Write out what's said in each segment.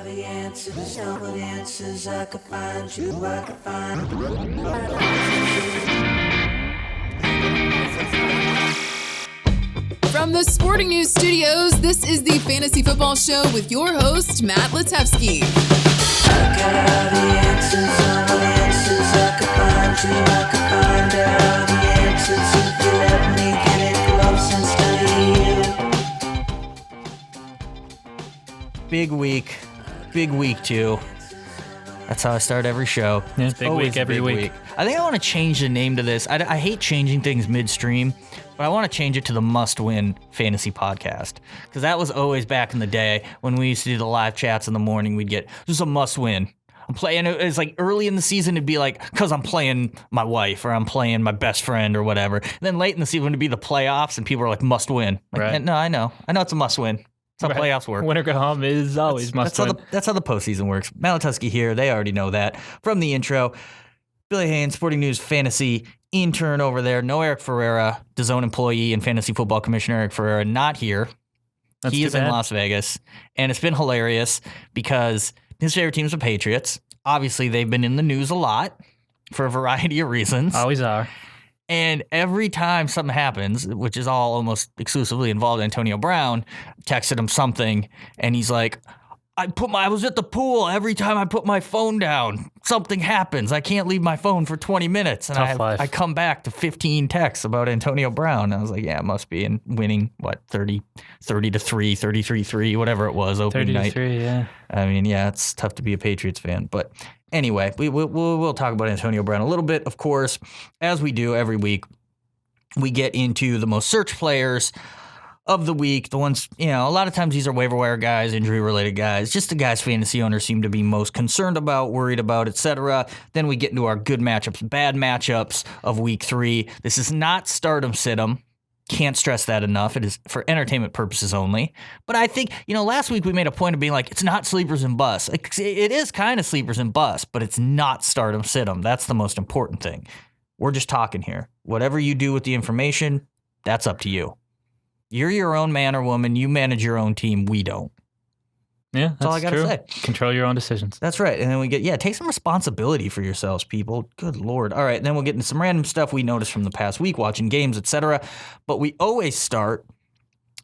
the answers, no good answers. I could find you, I could find From the Sporting News Studios, this is the Fantasy Football Show with your host, Matt Litevsky. I got all the answers, all the answers. I could find you, I could find all the answers. If you let me get it close and study you. Big week 2. That's how I start every show. Yeah, big week every week. I think I want to change the name to this. I hate changing things midstream, but I want to change it to the Must Win Fantasy Podcast, because that was always back in the day when we used to do the live chats in the morning. We'd get, this is a must win. I'm playing, it's like early in the season it'd be like, because I'm playing my wife or I'm playing my best friend or whatever. And then late in the season it'd be the playoffs and people are like, must win. Like, right. No, I know it's a must win. That's how playoffs work. Winner go home is always must win. That's how the postseason works. Malatuski here. They already know that from the intro. Billy Haynes, Sporting News Fantasy intern over there. No Eric Ferreira, DAZN employee and fantasy football commissioner Eric Ferreira, not here. He is in Las Vegas. And it's been hilarious because his favorite team is the Patriots. Obviously, they've been in the news a lot for a variety of reasons. Always are. And every time something happens, which is all almost exclusively involved Antonio Brown, texted him something, and he's like, I was at the pool. Every time I put my phone down, something happens. I can't leave my phone for 20 minutes. And I come back to 15 texts about Antonio Brown. I was like, yeah, it must be. And winning, 30-3, 33-3, whatever it was, opening night. 30-3, yeah. I mean, yeah, it's tough to be a Patriots fan. But anyway, we'll talk about Antonio Brown a little bit, of course. As we do every week, we get into the most searched players of the week, the ones, a lot of times these are waiver wire guys, injury-related guys, just the guys fantasy owners seem to be most concerned about, worried about, etc. Then we get into our good matchups, bad matchups of week 3. This is not stardom sit-em. Can't stress that enough. It is for entertainment purposes only. But I think, last week we made a point of being like, it's not sleepers and busts. It is kind of sleepers and busts, but it's not stardom sit-em. That's the most important thing. We're just talking here. Whatever you do with the information, that's up to you. You're your own man or woman. You manage your own team. We don't. Yeah, that's all I got to say. Control your own decisions. That's right. And then we get, take some responsibility for yourselves, people. Good Lord. All right. And then we'll get into some random stuff we noticed from the past week, watching games, etc. But we always start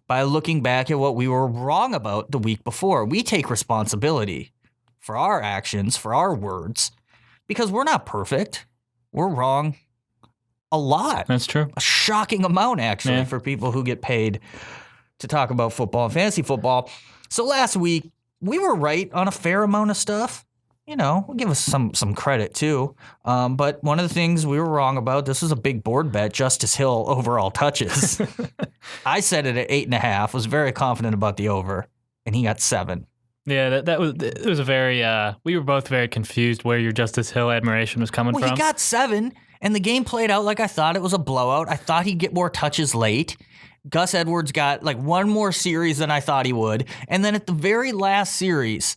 by looking back at what we were wrong about the week before. We take responsibility for our actions, for our words, because we're not perfect. We're wrong a lot. That's true. A shocking amount, actually, for people who get paid to talk about football and fantasy football. So last week, we were right on a fair amount of stuff. We'll give us some credit, too. But one of the things we were wrong about, this was a big board bet, Justice Hill overall touches. I said it at 8.5, was very confident about the over, and he got 7. Yeah, it was a very, we were both very confused where your Justice Hill admiration was coming from. He got 7. And the game played out like I thought. It was a blowout. I thought he'd get more touches late. Gus Edwards got one more series than I thought he would. And then at the very last series,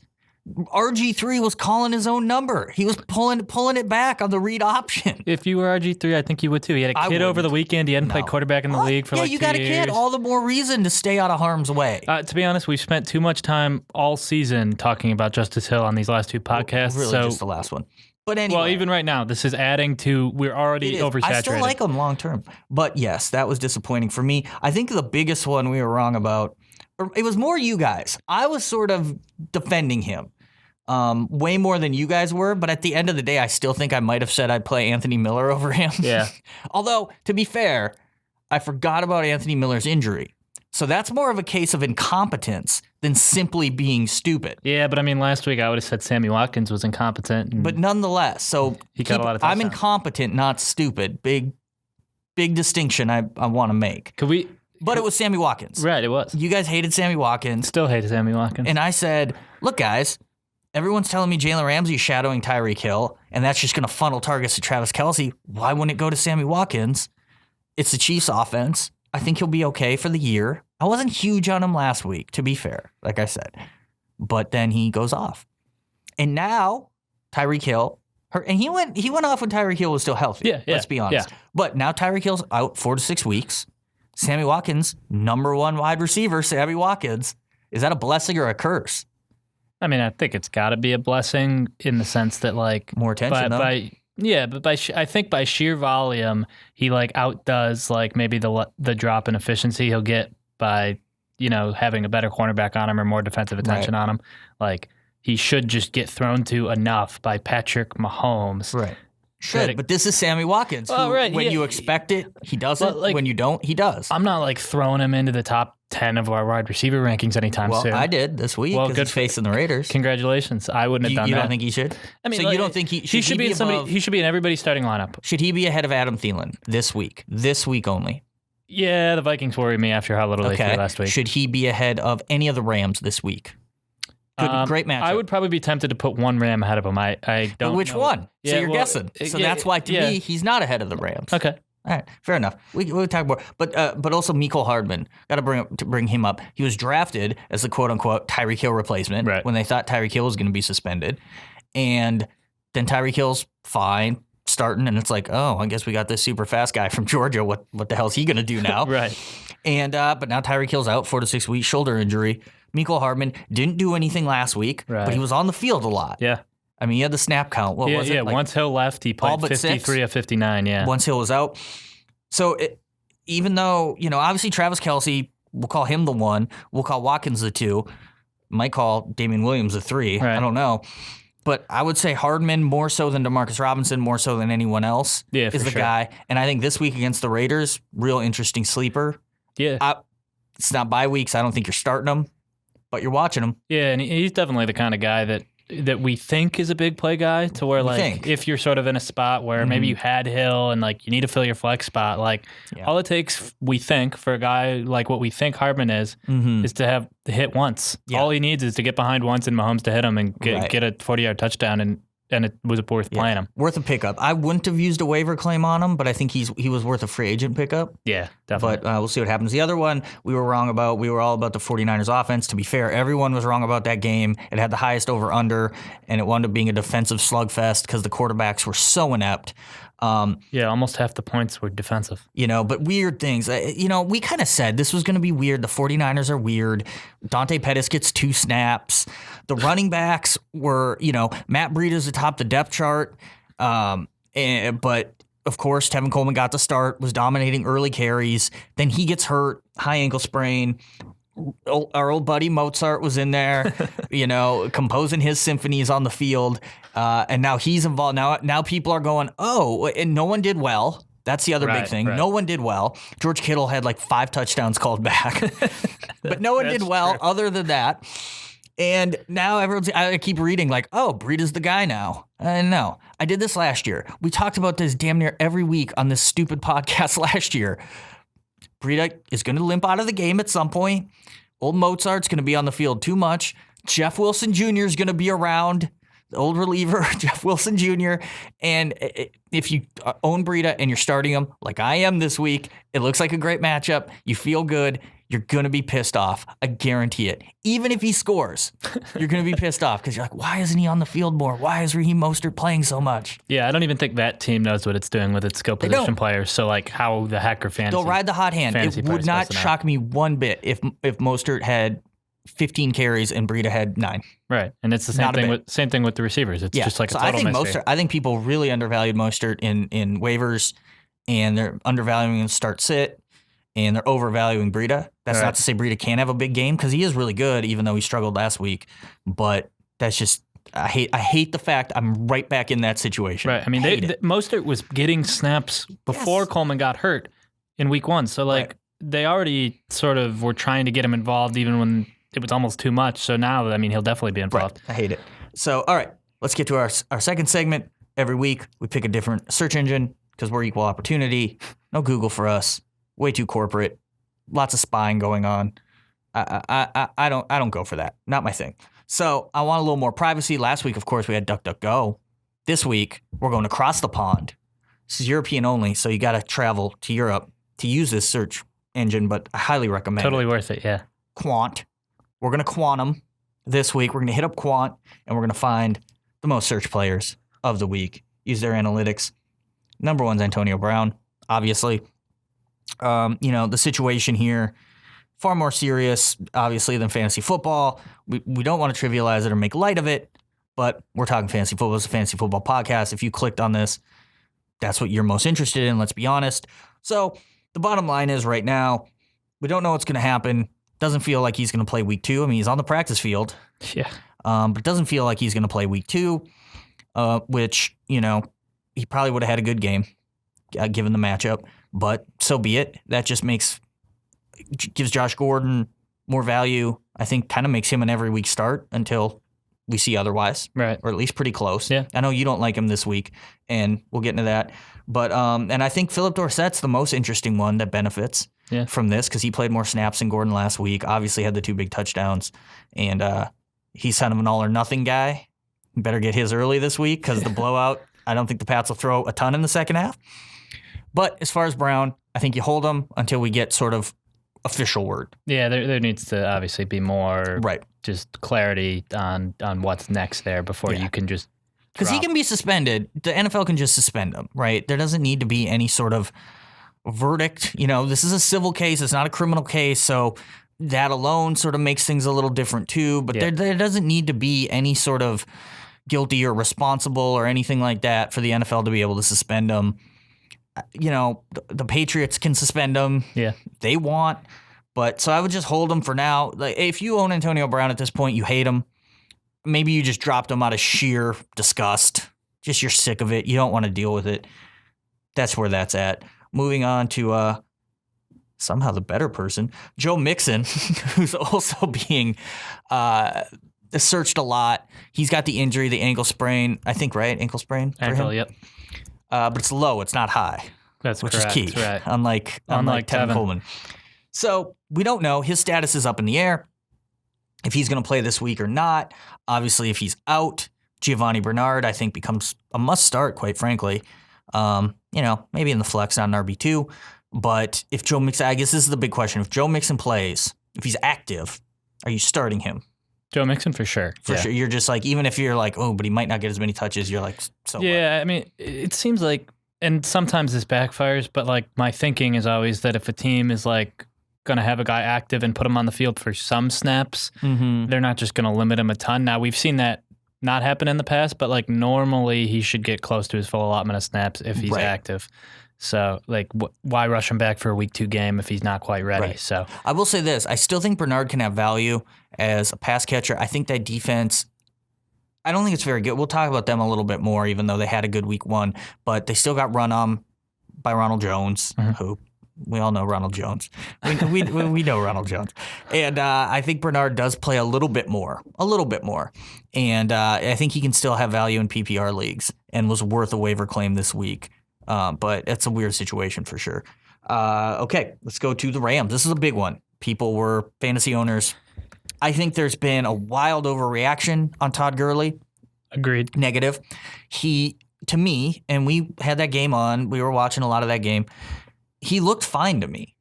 RG3 was calling his own number. He was pulling it back on the read option. If you were RG3, I think you would too. He had a kid over the weekend. He hadn't played quarterback in the league for 2 years. Yeah, you got a kid. All the more reason to stay out of harm's way. To be honest, we've spent too much time all season talking about Justice Hill on these last 2 podcasts. Really, just the last one. But anyway. Well, even right now, this is adding to, we're already oversaturated. I still like him long term. But yes, that was disappointing for me. I think the biggest one we were wrong about, it was more you guys. I was sort of defending him way more than you guys were. But at the end of the day, I still think I might have said I'd play Anthony Miller over him. Yeah. Although, to be fair, I forgot about Anthony Miller's injury. So that's more of a case of incompetence than simply being stupid. Yeah, but I mean, last week I would have said Sammy Watkins was incompetent. But nonetheless, so he got a lot of touchdowns. I'm incompetent, not stupid. Big distinction I want to make. But it was Sammy Watkins. Right, it was. You guys hated Sammy Watkins. Still hated Sammy Watkins. And I said, look, guys, everyone's telling me Jalen Ramsey is shadowing Tyreek Hill, and that's just going to funnel targets to Travis Kelce. Why wouldn't it go to Sammy Watkins? It's the Chiefs' offense. I think he'll be okay for the year. I wasn't huge on him last week, to be fair, like I said. But then he goes off. And now, Tyreek Hill, and he went off when Tyreek Hill was still healthy. Yeah, let's be honest. Yeah. But now Tyreek Hill's out 4 to 6 weeks. Sammy Watkins, number 1 wide receiver, Sammy Watkins. Is that a blessing or a curse? I mean, I think it's got to be a blessing in the sense that, like, More attention, though. I think by sheer volume, he like outdoes like maybe the drop in efficiency he'll get by having a better cornerback on him or more defensive attention on him. Like, he should just get thrown to enough by Patrick Mahomes. Right. But this is Sammy Watkins. When you expect it, he doesn't. Like, when you don't, he does. I'm not like throwing him into the top 10 of our wide receiver rankings anytime soon. Well, I did this week because he's facing the Raiders. Congratulations. I wouldn't have done that. You don't think he should? I mean, so you don't think he should be in he should be in everybody's starting lineup. Should he be ahead of Adam Thielen this week? This week only? Yeah, the Vikings worry me after how little they threw last week. Should he be ahead of any of the Rams this week? Great matchup. I would probably be tempted to put one Ram ahead of him. I don't know. Which one? So you're guessing. So that's why, to me, he's not ahead of the Rams. Okay. All right, fair enough. We'll talk more. But also Mecole Hardman. Got to bring him up. He was drafted as the quote-unquote Tyreek Hill replacement when they thought Tyreek Hill was going to be suspended. And then Tyreek Hill's fine, starting, and it's like, oh, I guess we got this super fast guy from Georgia. What the hell is he going to do now? Right. And but now Tyreek Hill's out 4 to 6 weeks, shoulder injury. Mecole Hardman didn't do anything last week, but he was on the field a lot. Yeah. I mean, he had the snap count. What was it? Yeah, once Hill left, he played 53 of 59, yeah. Once Hill was out. So even though, obviously Travis Kelce, we'll call him the 1. We'll call Watkins the 2. Might call Damian Williams the 3. Right. I don't know. But I would say Hardman more so than Demarcus Robinson, more so than anyone else is the guy. And I think this week against the Raiders, real interesting sleeper. Yeah. It's not bye weeks. I don't think you're starting him, but you're watching him. Yeah, and he's definitely the kind of guy that we think is a big play guy, to where if you're sort of in a spot where maybe you had Hill and like you need to fill your flex spot, all it takes, we think, for a guy like what we think Hardman is to have the hit once. Yeah. All he needs is to get behind once and Mahomes to hit him and get a 40-yard touchdown, and it was worth playing him. Worth a pickup. I wouldn't have used a waiver claim on him, but I think he was worth a free agent pickup. Yeah, definitely. But we'll see what happens. The other one we were wrong about. We were all about the 49ers offense. To be fair, everyone was wrong about that game. It had the highest over-under, and it wound up being a defensive slugfest because the quarterbacks were so inept. Almost half the points were defensive. But weird things. We kind of said this was going to be weird. The 49ers are weird. Dante Pettis gets 2 snaps. The running backs were, Matt Breida's atop the depth chart. But, of course, Tevin Coleman got the start, was dominating early carries. Then he gets hurt, high ankle sprain. Our old buddy Mozart was in there, composing his symphonies on the field. And now he's involved. Now people are going, oh, and no one did well. That's the other big thing. Right. No one did well. George Kittle had 5 touchdowns called back. But no one did well other than that. And now I keep reading Breida's the guy now. No, I did this last year. We talked about this damn near every week on this stupid podcast last year. Breida is going to limp out of the game at some point. Old Mozart's going to be on the field too much. Jeff Wilson Jr. is going to be around. The old reliever, Jeff Wilson Jr. And if you own Breida and you're starting him like I am this week, it looks like a great matchup. You feel good. You're going to be pissed off. I guarantee it. Even if he scores, you're going to be pissed off because you're like, why isn't he on the field more? Why is Raheem Mostert playing so much? Yeah, I don't even think that team knows what it's doing with its skill position players. So, how the heck are fantasy? They'll ride the hot hand. It would not shock me one bit if Mostert had 15 carries and Breida had 9. Right, and it's the same thing with the receivers. It's just like a total mystery. I think people really undervalued Mostert in waivers, and they're undervaluing him start-sit. And they're overvaluing Breida. That's not to say Breida can't have a big game, because he is really good, even though he struggled last week. But that's just I hate the fact I'm right back in that situation. Right. I mean, Mostert was getting snaps before Coleman got hurt in week 1. So they already sort of were trying to get him involved even when it was almost too much. So now, he'll definitely be involved. Right. I hate it. So, all right, let's get to our second segment. Every week we pick a different search engine because we're equal opportunity. No Google for us. Way too corporate, lots of spying going on. I don't go for that. Not my thing. So I want a little more privacy. Last week, of course, we had DuckDuckGo. This week, we're going across the pond. This is European only, so you got to travel to Europe to use this search engine, but I highly recommend it. Totally worth it, yeah. Quant. We're going to quantum this week. We're going to hit up Quant, and we're going to find the most search players of the week. Use their analytics. Number 1's Antonio Brown, obviously. The situation here, far more serious, obviously, than fantasy football. We don't want to trivialize it or make light of it, but we're talking fantasy football. It's a fantasy football podcast. If you clicked on this, that's what you're most interested in, let's be honest. So the bottom line is right now, we don't know what's going to happen. Doesn't feel like he's going to play week 2. I mean, he's on the practice field. Yeah. But it doesn't feel like he's going to play week 2, which, he probably would have had a good game given the matchup. But so be it. That just gives Josh Gordon more value. I think kind of makes him an every week start until we see otherwise. Right. Or at least pretty close. Yeah. I know you don't like him this week, and we'll get into that. But and I think Phillip Dorsett's the most interesting one that benefits from this because he played more snaps than Gordon last week. Obviously had the 2 big touchdowns, and he's kind of an all-or-nothing guy. You better get his early this week because the blowout, I don't think the Pats will throw a ton in the second half. But as far as Brown, I think you hold him until we get sort of official word. Yeah, there needs to obviously be more just clarity on what's next there before you can just because he can be suspended. The NFL can just suspend him, right? There doesn't need to be any sort of verdict. This is a civil case. It's not a criminal case, so that alone sort of makes things a little different too. But there doesn't need to be any sort of guilty or responsible or anything like that for the NFL to be able to suspend him. The Patriots can suspend him. Yeah. They want. But so I would just hold him for now. Like, if you own Antonio Brown at this point, you hate him. Maybe you just dropped him out of sheer disgust. Just you're sick of it. You don't want to deal with it. That's where that's at. Moving on to somehow the better person, Joe Mixon, who's also being searched a lot. He's got the injury, the ankle sprain, I think, right? Ankle sprain? Ankle, yep. But it's low. It's not high. That's which correct. is key. Right. Unlike Tevin Coleman. So we don't know. His status is up in the air. If he's going to play this week or not. Obviously, if he's out, Giovanni Bernard, I think, becomes a must start, quite frankly. Maybe in the flex, not an RB2. But if Joe Mixon, I guess this is the big question. If Joe Mixon plays, if he's active, are you starting him? Joe Mixon for sure. For sure. You're just like, even if you're like, oh, but he might not get as many touches, you're like, so yeah, what? I mean, it seems like, and sometimes this backfires, but like my thinking is always that if a team is like going to have a guy active and put him on the field for some snaps, they're not just going to limit him a ton. Now, we've seen that not happen in the past, but like normally he should get close to his full allotment of snaps if he's active. So, like, why rush him back for a week 2 game if he's not quite ready? Right. So, I will say this. I still think Bernard can have value as a pass catcher. I think that defense, I don't think it's very good. We'll talk about them a little bit more, even though they had a good week 1. But they still got run on by Ronald Jones, who we all know Ronald Jones. We know Ronald Jones. And I think Bernard does play a little bit more. And I think he can still have value in PPR leagues and was worth a waiver claim this week. But it's a weird situation for sure. Okay, let's go to the Rams. This is a big one. People were fantasy owners. I think there's been a wild overreaction on Todd Gurley. Agreed. Negative. He, to me, and we had that game on, we were watching a lot of that game, he looked fine to me.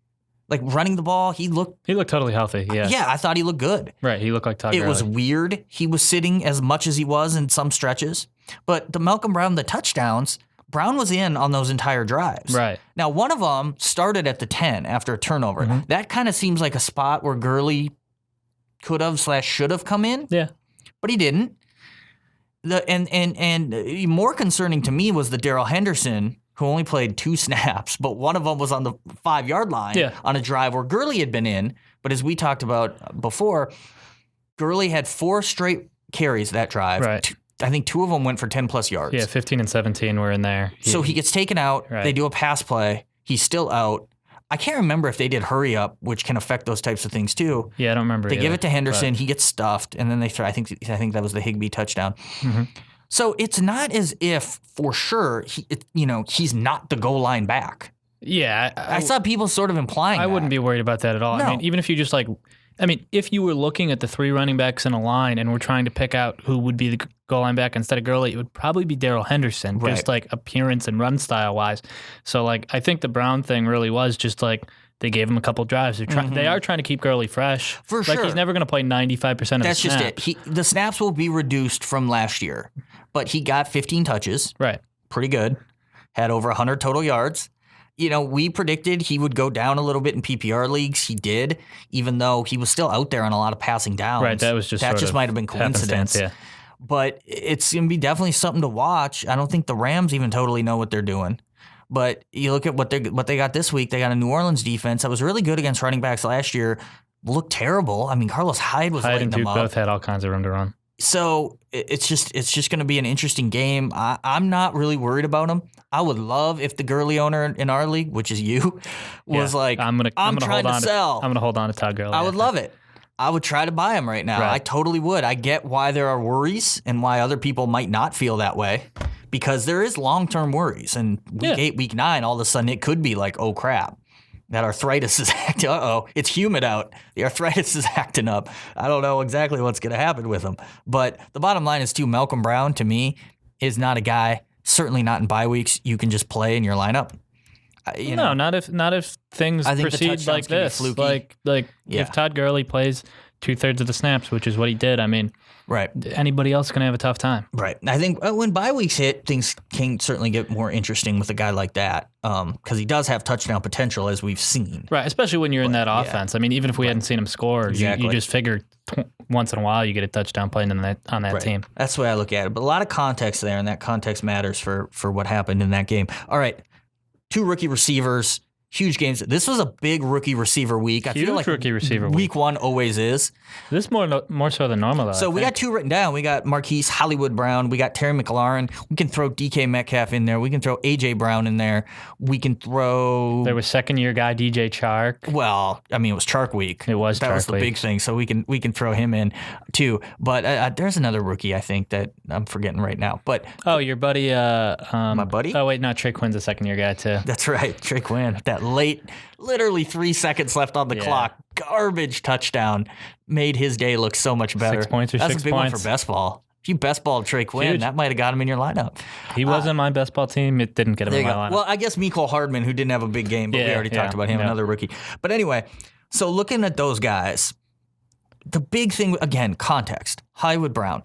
Like running the ball, he looked totally healthy, yeah. Yeah, I thought he looked good. Right, he looked like Todd Gurley. It was weird. He was sitting as much as he was in some stretches. But the Malcolm Brown, the touchdowns, Brown was in on those entire drives. Right. Now, one of them started at the 10 after a turnover. That kind of seems like a spot where Gurley could have / should have come in. Yeah. But he didn't. And more concerning to me was the Darryl Henderson, who only played 2 snaps, but one of them was on the 5-yard line on a drive where Gurley had been in. But as we talked about before, Gurley had 4 straight carries that drive. Right. I think 2 of them went for 10-plus yards. Yeah, 15 and 17 were in there. So he gets taken out. Right. They do a pass play. He's still out. I can't remember if they did hurry up, which can affect those types of things too. Yeah, I don't remember. They give it to Henderson. He gets stuffed, and then they throw. I think that was the Higbee touchdown. So it's not as if for sure he's not the goal line back. Yeah, I saw people sort of implying. I wouldn't be worried about that at all. No. I mean, even if you just if you were looking at the 3 running backs in a line and we're trying to pick out who would be the goal line back instead of Gurley, it would probably be Darryl Henderson, just like appearance and run style wise. So I think the Brown thing really was just they gave him a couple drives. They are trying to keep Gurley fresh. For sure. He's never going to play 95% of the snaps. That's just it. The snaps will be reduced from last year, but he got 15 touches. Right. Pretty good. Had over 100 total yards. we predicted he would go down a little bit in PPR leagues. He did, even though he was still out there on a lot of passing downs. Right, that just might have been coincidence. Yeah. But it's going to be definitely something to watch. I don't think the Rams even totally know what they're doing. But you look at what they got this week. They got a New Orleans defense that was really good against running backs last year. Looked terrible. I mean, Carlos Hyde was lighting them up. Both had all kinds of room to run. So it's just going to be an interesting game. I'm not really worried about him. I would love if the Gurley owner in our league, which is you, was like, I'm trying to sell. I'm going to hold on to Todd Gurley. I would love it. I would try to buy him right now. Right. I totally would. I get why there are worries and why other people might not feel that way, because there is long-term worries. And week 8, week 9, all of a sudden it could be like, oh crap, that arthritis is acting. It's humid out. The arthritis is acting up. I don't know exactly what's going to happen with him. But the bottom line is too, Malcolm Brown to me is not a guy, certainly not in bye weeks, you can just play in your lineup. Not if things proceed like this. Like if Todd Gurley plays 2/3 of the snaps, which is what he did, I mean, right. Anybody else can have a tough time. Right. I think when bye weeks hit, things can certainly get more interesting with a guy like that, because he does have touchdown potential, as we've seen. Right, especially when you're in that offense. Yeah. I mean, even if we hadn't seen him score, you just figure once in a while you get a touchdown playing on that team. That's the way I look at it. But a lot of context there, and that context matters for what happened in that game. All right. 2 rookie receivers, huge games. This was a big rookie receiver week. I feel like rookie receiver week 1 always is. This more so than normal, though. So we got 2 written down. We got Marquise, Hollywood Brown. We got Terry McLaurin. We can throw DK Metcalf in there. We can throw A.J. Brown in there. We can throw... There was second-year guy DJ Chark. Well, I mean, it was Chark week. It was Chark week. That was the big thing, so we can throw him in, too. But there's another rookie, I think, that I'm forgetting right now. But your buddy... my buddy? Oh, wait, no, Trey Quinn's a second-year guy, too. That's right, Trey Quinn. That late... Literally 3 seconds left on the clock. Garbage touchdown. Made his day look so much better. 6 points or That's 6 a big points. one for best ball. If you best balled Trey Quinn, that might have got him in your lineup. He wasn't my best ball team. It didn't get him in my lineup. Well, I guess Mecole Hardman, who didn't have a big game, but we already talked about him, another rookie. But anyway, so looking at those guys, the big thing, again, context. Hollywood Brown,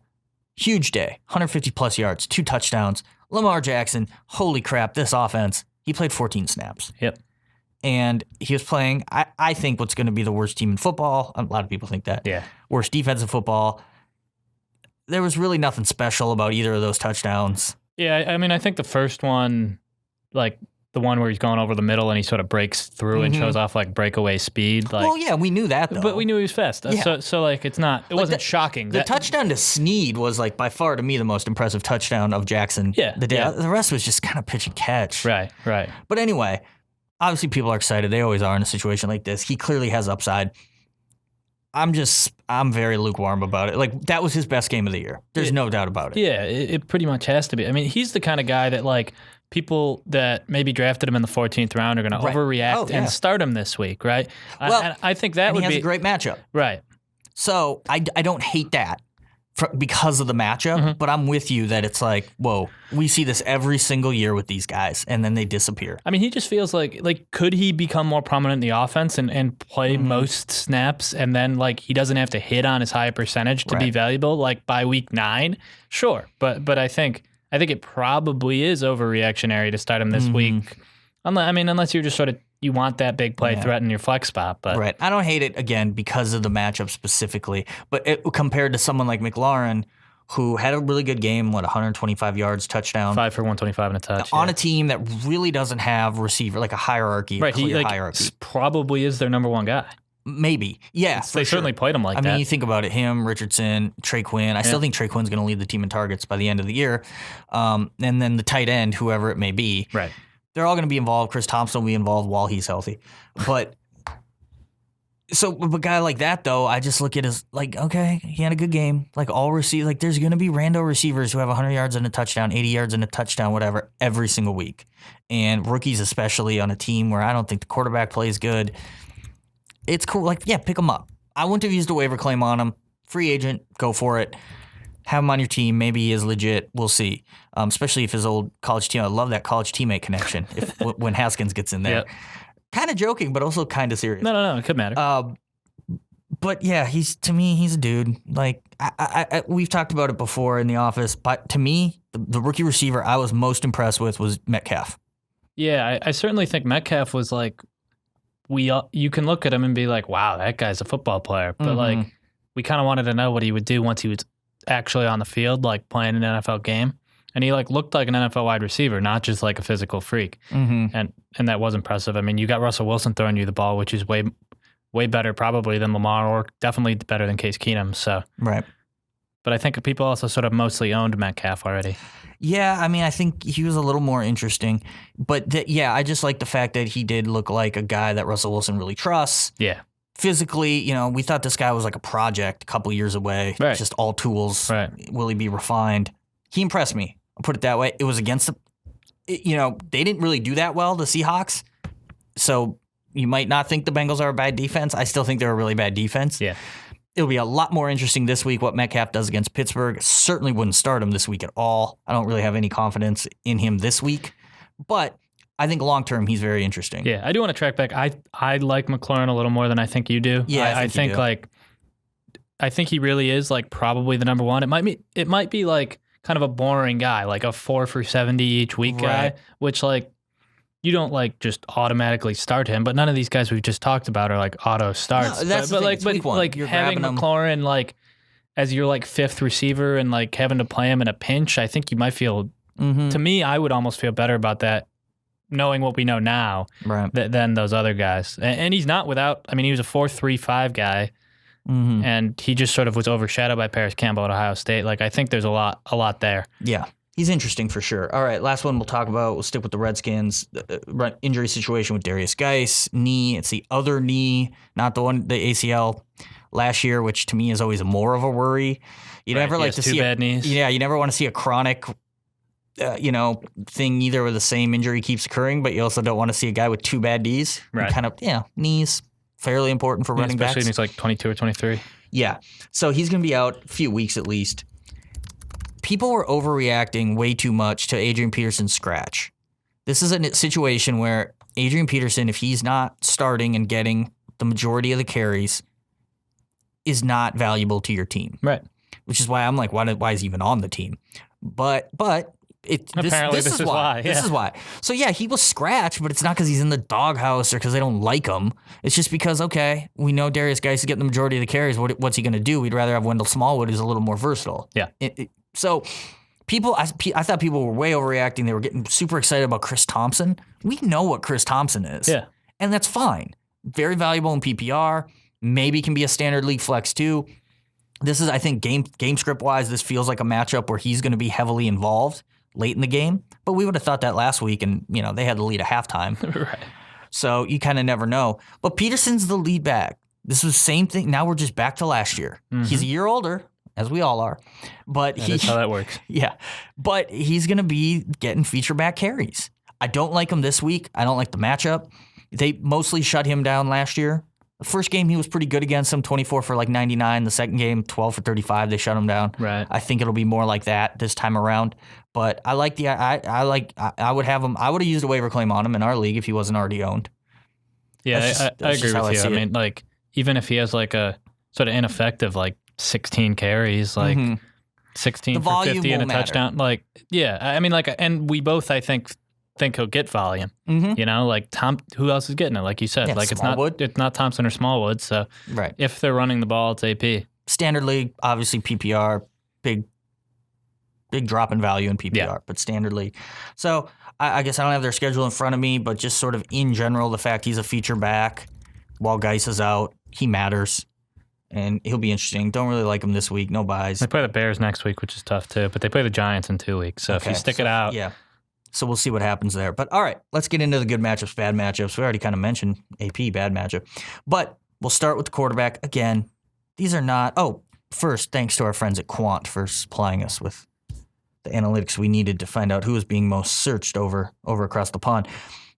huge day, 150-plus yards, 2 touchdowns. Lamar Jackson, holy crap, this offense, he played 14 snaps. Yep. And he was playing, I think, what's going to be the worst team in football. A lot of people think that. Yeah. Worst defense in football. There was really nothing special about either of those touchdowns. Yeah, I mean, I think the first one, like the one where he's going over the middle and he sort of breaks through and shows off like breakaway speed. Like, well, yeah, we knew that, though. But we knew he was fast. Yeah. So like, it wasn't shocking. The touchdown to Snead was like by far to me the most impressive touchdown of Jackson. Yeah. The rest was just kind of pitch and catch. Right. But anyway, obviously people are excited. They always are in a situation like this. He clearly has upside. I'm very lukewarm about it. Like, that was his best game of the year. There's no doubt about it. Yeah, it pretty much has to be. I mean, he's the kind of guy that, like, people that maybe drafted him in the 14th round are going to overreact and start him this week, right? Well, I think that would be... he has a great matchup. Right. So, I don't hate that because of the matchup, but I'm with you that it's like, whoa, we see this every single year with these guys, and then they disappear. I mean, he just feels like could he become more prominent in the offense and play most snaps, and then like he doesn't have to hit on his high percentage to be valuable like by week 9? Sure, but I think it probably is overreactionary to start him this week. Unless you're just sort of you want that big play threaten your flex spot. But right. I don't hate it, again, because of the matchup specifically. But compared to someone like McLaurin, who had a really good game, 125 yards, touchdown. 5 for 125 and a touch. On a team that really doesn't have receiver, like a hierarchy, right. He hierarchy. Probably is their number one guy. Maybe. Yeah, they certainly played him like that. I mean, you think about it, him, Richardson, Trey Quinn. I still think Trey Quinn's going to lead the team in targets by the end of the year. And then the tight end, whoever it may be. Right. They're all going to be involved. Chris Thompson will be involved while he's healthy. But so a guy like that, though, I just look at as like, okay, he had a good game. Like all receive, like there's going to be rando receivers who have 100 yards and a touchdown, 80 yards and a touchdown, whatever, every single week. And rookies, especially on a team where I don't think the quarterback plays good. It's cool. Like, yeah, pick him up. I wouldn't have used a waiver claim on him. Free agent, go for it. Have him on your team. Maybe he is legit. We'll see. Especially if his old college team. I love that college teammate connection. When Haskins gets in there, yep. Kind of joking, but also kind of serious. No, it could matter. But yeah, he's a dude. Like we've talked about it before in the office. But to me, the rookie receiver I was most impressed with was Metcalf. Yeah, I certainly think Metcalf was like, you can look at him and be like, wow, that guy's a football player. But like, we kind of wanted to know what he would do once he was actually on the field, like playing an NFL game. And he like looked like an NFL wide receiver, not just like a physical freak. And that was impressive. I mean, you got Russell Wilson throwing you the ball, which is way better probably than Lamar, or definitely better than Case Keenum. So right. But I think people also sort of mostly owned Metcalf already. Yeah, I mean, I think he was a little more interesting. But I just like the fact that he did look like a guy that Russell Wilson really trusts. Yeah. Physically, we thought this guy was like a project a couple years away. Right. Just all tools. Right. Will he be refined? He impressed me. I'll put it that way. It was against they didn't really do that well, the Seahawks. So you might not think the Bengals are a bad defense. I still think they're a really bad defense. Yeah. It'll be a lot more interesting this week what Metcalf does against Pittsburgh. Certainly wouldn't start him this week at all. I don't really have any confidence in him this week. But I think long-term he's very interesting. Yeah, I do want to track back. I like McLaurin a little more than I think you do. Yeah, I think I think he really is like probably the number one. It might be like kind of a boring guy, like a 4 for 70 each week guy, which like you don't like just automatically start him, but none of these guys we've just talked about are like auto starts. No, that's but having McLaurin like as your like fifth receiver and like having to play him in a pinch, I think you might feel. To me, I would almost feel better about that, knowing what we know now, than those other guys. And he's not without. I mean, he was a 4.35 guy, and he just sort of was overshadowed by Paris Campbell at Ohio State. Like I think there's a lot there. Yeah. He's interesting for sure. All right, last one we'll talk about. We'll stick with the Redskins. The injury situation with Darius Geis. Knee. It's the other knee, not the ACL last year, which to me is always more of a worry. You never like to see bad knees. Yeah, you never want to see a chronic, thing either where the same injury keeps occurring, but you also don't want to see a guy with 2 bad knees. Right. Kind of, knees fairly important for running backs. Especially when he's like 22 or 23. Yeah. So he's going to be out a few weeks at least. People were overreacting way too much to Adrian Peterson's scratch. This is a situation where Adrian Peterson, if he's not starting and getting the majority of the carries, is not valuable to your team. Right. Which is why I'm like, why is he even on the team? But this is why. This is why. So yeah, he was scratched, but it's not because he's in the doghouse or because they don't like him. It's just because, okay, we know Darius Geis is getting the majority of the carries. What's he going to do? We'd rather have Wendell Smallwood, who's a little more versatile. Yeah. So I thought people were way overreacting. They were getting super excited about Chris Thompson. We know what Chris Thompson is. Yeah. And that's fine. Very valuable in PPR. Maybe can be a standard league flex too. This is, I think, game script wise, this feels like a matchup where he's going to be heavily involved late in the game. But we would have thought that last week, and they had the lead at halftime. Right. So you kind of never know. But Peterson's the lead back. This was the same thing. Now we're just back to last year. He's a year older, as we all are. But that's how that works. Yeah. But he's going to be getting feature back carries. I don't like him this week. I don't like the matchup. They mostly shut him down last year. The first game he was pretty good against them, 24 for like 99. The second game, 12 for 35. They shut him down. Right. I think it'll be more like that this time around. But I like I would have him. I would have used a waiver claim on him in our league if he wasn't already owned. Yeah, I agree with you. I mean, like even if he has like a sort of ineffective like 16 carries, like 16 for 50 and a touchdown, like I mean, like, and we both I think he'll get volume. Like who else is getting it? Like you said, like Smallwood. it's not Thompson or Smallwood. So if they're running the ball, it's AP. Standard league, obviously PPR, big drop in value in PPR, but standard league. So I guess I don't have their schedule in front of me, but just sort of in general, the fact he's a feature back while Geis is out, he matters. And he'll be interesting. Don't really like him this week. No buys. They play the Bears next week, which is tough too. But they play the Giants in 2 weeks. So if you stick it out. Yeah. So we'll see what happens there. But all right, let's get into the good matchups, bad matchups. We already kind of mentioned AP, bad matchup. But we'll start with the quarterback. Again, these are not. Oh, first, thanks to our friends at Quant for supplying us with the analytics we needed to find out who is being most searched over across the pond.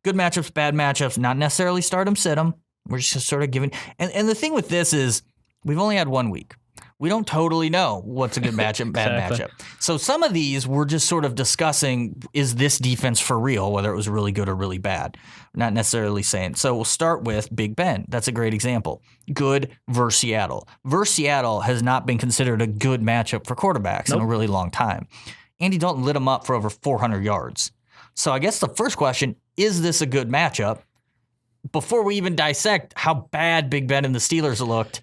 Good matchups, bad matchups, not necessarily start them, sit them. We're just sort of giving. And the thing with this is we've only had 1 week. We don't totally know what's a good matchup, bad matchup. So some of these we're just sort of discussing, is this defense for real, whether it was really good or really bad? Not necessarily saying. So we'll start with Big Ben. That's a great example. Good versus Seattle. Versus Seattle has not been considered a good matchup for quarterbacks in a really long time. Andy Dalton lit him up for over 400 yards. So I guess the first question, is this a good matchup? Before we even dissect how bad Big Ben and the Steelers looked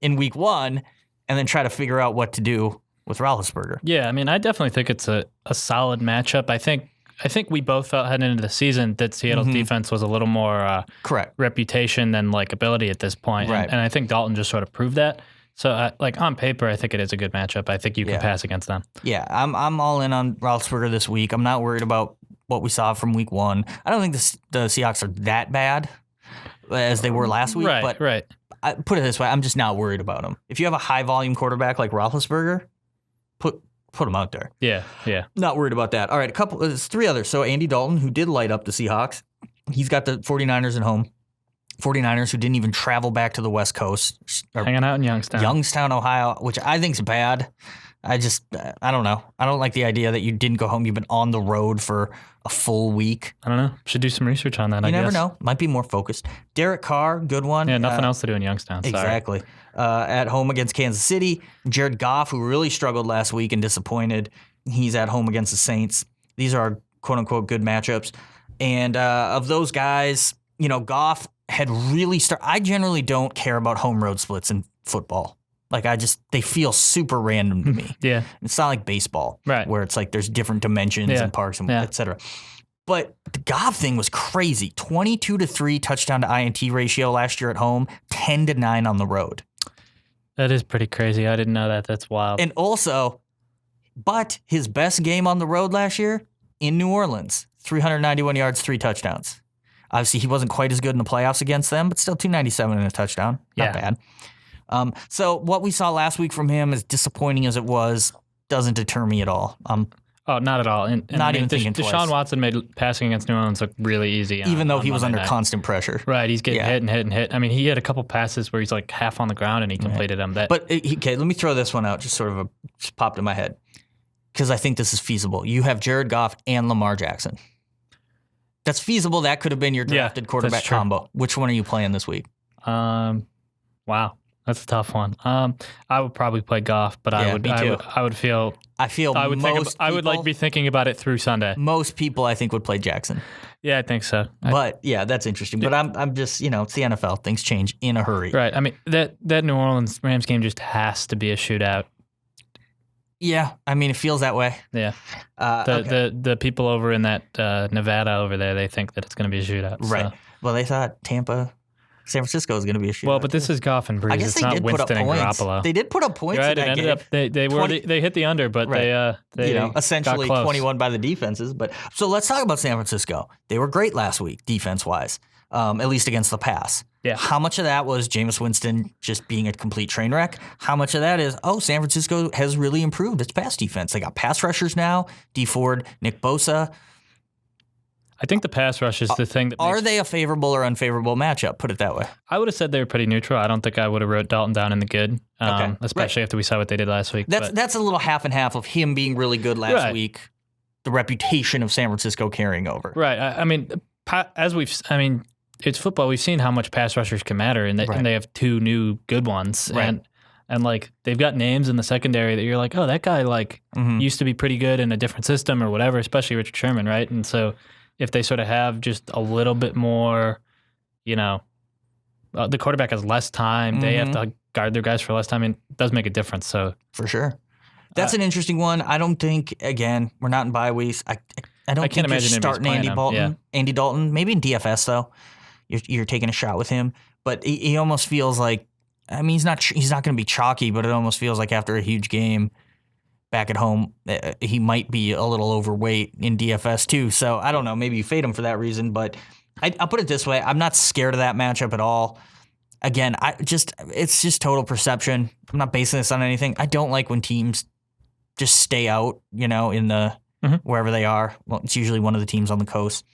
in week 1 and then try to figure out what to do with Roethlisberger. Yeah, I mean, I definitely think it's a solid matchup. I think we both felt heading into the season that Seattle's defense was a little more correct reputation than like ability at this point. Right. And I think Dalton just sort of proved that. So, like on paper, I think it is a good matchup. I think you can pass against them. Yeah, I'm all in on Roethlisberger this week. I'm not worried about what we saw from week 1. I don't think the Seahawks are that bad as they were last week. Right, but right. I put it this way, I'm just not worried about them. If you have a high-volume quarterback like Roethlisberger, put him out there. Yeah, yeah. Not worried about that. All right, there's 3 others. So Andy Dalton, who did light up the Seahawks, he's got the 49ers at home. 49ers who didn't even travel back to the West Coast. Hanging out in Youngstown. Youngstown, Ohio, which I think's bad. I don't know. I don't like the idea that you didn't go home. You've been on the road for a full week. I don't know. Should do some research on that, I guess. You never know. Might be more focused. Derek Carr, good one. Yeah, nothing else to do in Youngstown. Sorry. Exactly. At home against Kansas City. Jared Goff, who really struggled last week and disappointed. He's at home against the Saints. These are quote-unquote good matchups. And of those guys, Goff had really I generally don't care about home road splits in football. Like they feel super random to me. Yeah. It's not like baseball. Right. Where it's like there's different dimensions and parks and et cetera. But the Goff thing was crazy. 22-3 touchdown to INT ratio last year at home, 10-9 on the road. That is pretty crazy. I didn't know that. That's wild. And also, but his best game on the road last year in New Orleans, 391 yards, 3 touchdowns. Obviously, he wasn't quite as good in the playoffs against them, but still 297 and a touchdown. Not bad. So what we saw last week from him, as disappointing as it was, doesn't deter me at all. Oh, not at all. And not even thinking twice. Deshaun Watson made passing against New Orleans look really easy. Even though he was under constant pressure. Right, he's getting hit and hit and hit. I mean, he had a couple passes where he's like half on the ground and he completed them. But, okay, let me throw this one out, just popped in my head, because I think this is feasible. You have Jared Goff and Lamar Jackson. That's feasible. That could have been your drafted quarterback combo. Which one are you playing this week? Wow. That's a tough one. I would probably play Goff, but I would be thinking about it through Sunday. Most people, I think, would play Jackson. Yeah, I think so. But that's interesting. But I'm just, it's the NFL. Things change in a hurry. Right. I mean, that New Orleans Rams game just has to be a shootout. Yeah, I mean, it feels that way. Yeah. The people over in that Nevada over there, they think that it's going to be a shootout. Right. So. Well, they thought San Francisco was going to be a shootout. Well, but this is Goff and Breeze. It's not Winston and Garoppolo. They did put up points in that game. They hit the under, but they essentially 21 by the defenses. But so let's talk about San Francisco. They were great last week, defense-wise, at least against the pass. Yeah. How much of that was Jameis Winston just being a complete train wreck? How much of that is, San Francisco has really improved its pass defense? They got pass rushers now, D Ford, Nick Bosa. I think the pass rush is the thing that Are they a favorable or unfavorable matchup? Put it that way. I would have said they were pretty neutral. I don't think I would have wrote Dalton down in the good, especially after we saw what they did last week. That's a little half and half of him being really good last week, the reputation of San Francisco carrying over. Right. I mean, it's football. We've seen how much pass rushers can matter, and they have 2 new good ones. Right. And like they've got names in the secondary that you're like, oh, that guy used to be pretty good in a different system or whatever, especially Richard Sherman, right? And so if they sort of have just a little bit more, the quarterback has less time. They have to guard their guys for less time, and it does make a difference. So for sure. That's an interesting one. I don't think, again, we're not in bye weeks. I can't imagine you're starting Andy Dalton. Maybe in DFS, though. You're taking a shot with him, but he almost feels like, I mean, he's not going to be chalky, but it almost feels like after a huge game back at home, he might be a little overweight in DFS too. So I don't know, maybe you fade him for that reason, but I'll put it this way. I'm not scared of that matchup at all. Again, it's just total perception. I'm not basing this on anything. I don't like when teams just stay out, in the wherever they are. Well, it's usually one of the teams on the coast.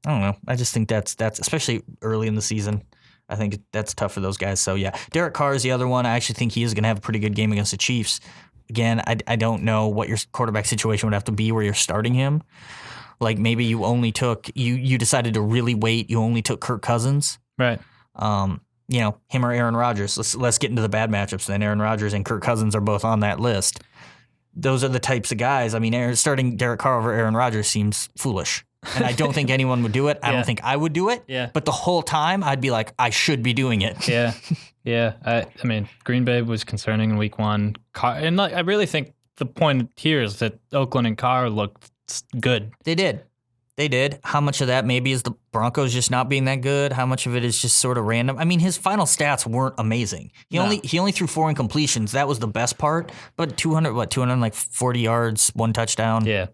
I don't know. I just think that's especially early in the season. I think that's tough for those guys. So, yeah. Derek Carr is the other one. I actually think he is going to have a pretty good game against the Chiefs. Again, I don't know what your quarterback situation would have to be where you're starting him. Like maybe you only took you decided to really wait. You only took Kirk Cousins. Right. Him or Aaron Rodgers. Let's get into the bad matchups then. Aaron Rodgers and Kirk Cousins are both on that list. Those are the types of guys. I mean, starting Derek Carr over Aaron Rodgers seems foolish. And I don't think anyone would do it. I don't think I would do it. Yeah. But the whole time, I'd be like, I should be doing it. Yeah. Yeah. I mean, Green Bay was concerning in week 1. And I really think the point here is that Oakland and Carr looked good. They did. How much of that maybe is the Broncos just not being that good? How much of it is just sort of random? I mean, his final stats weren't amazing. He only threw 4 incompletions. That was the best part. But 240 yards, 1 touchdown. Yeah.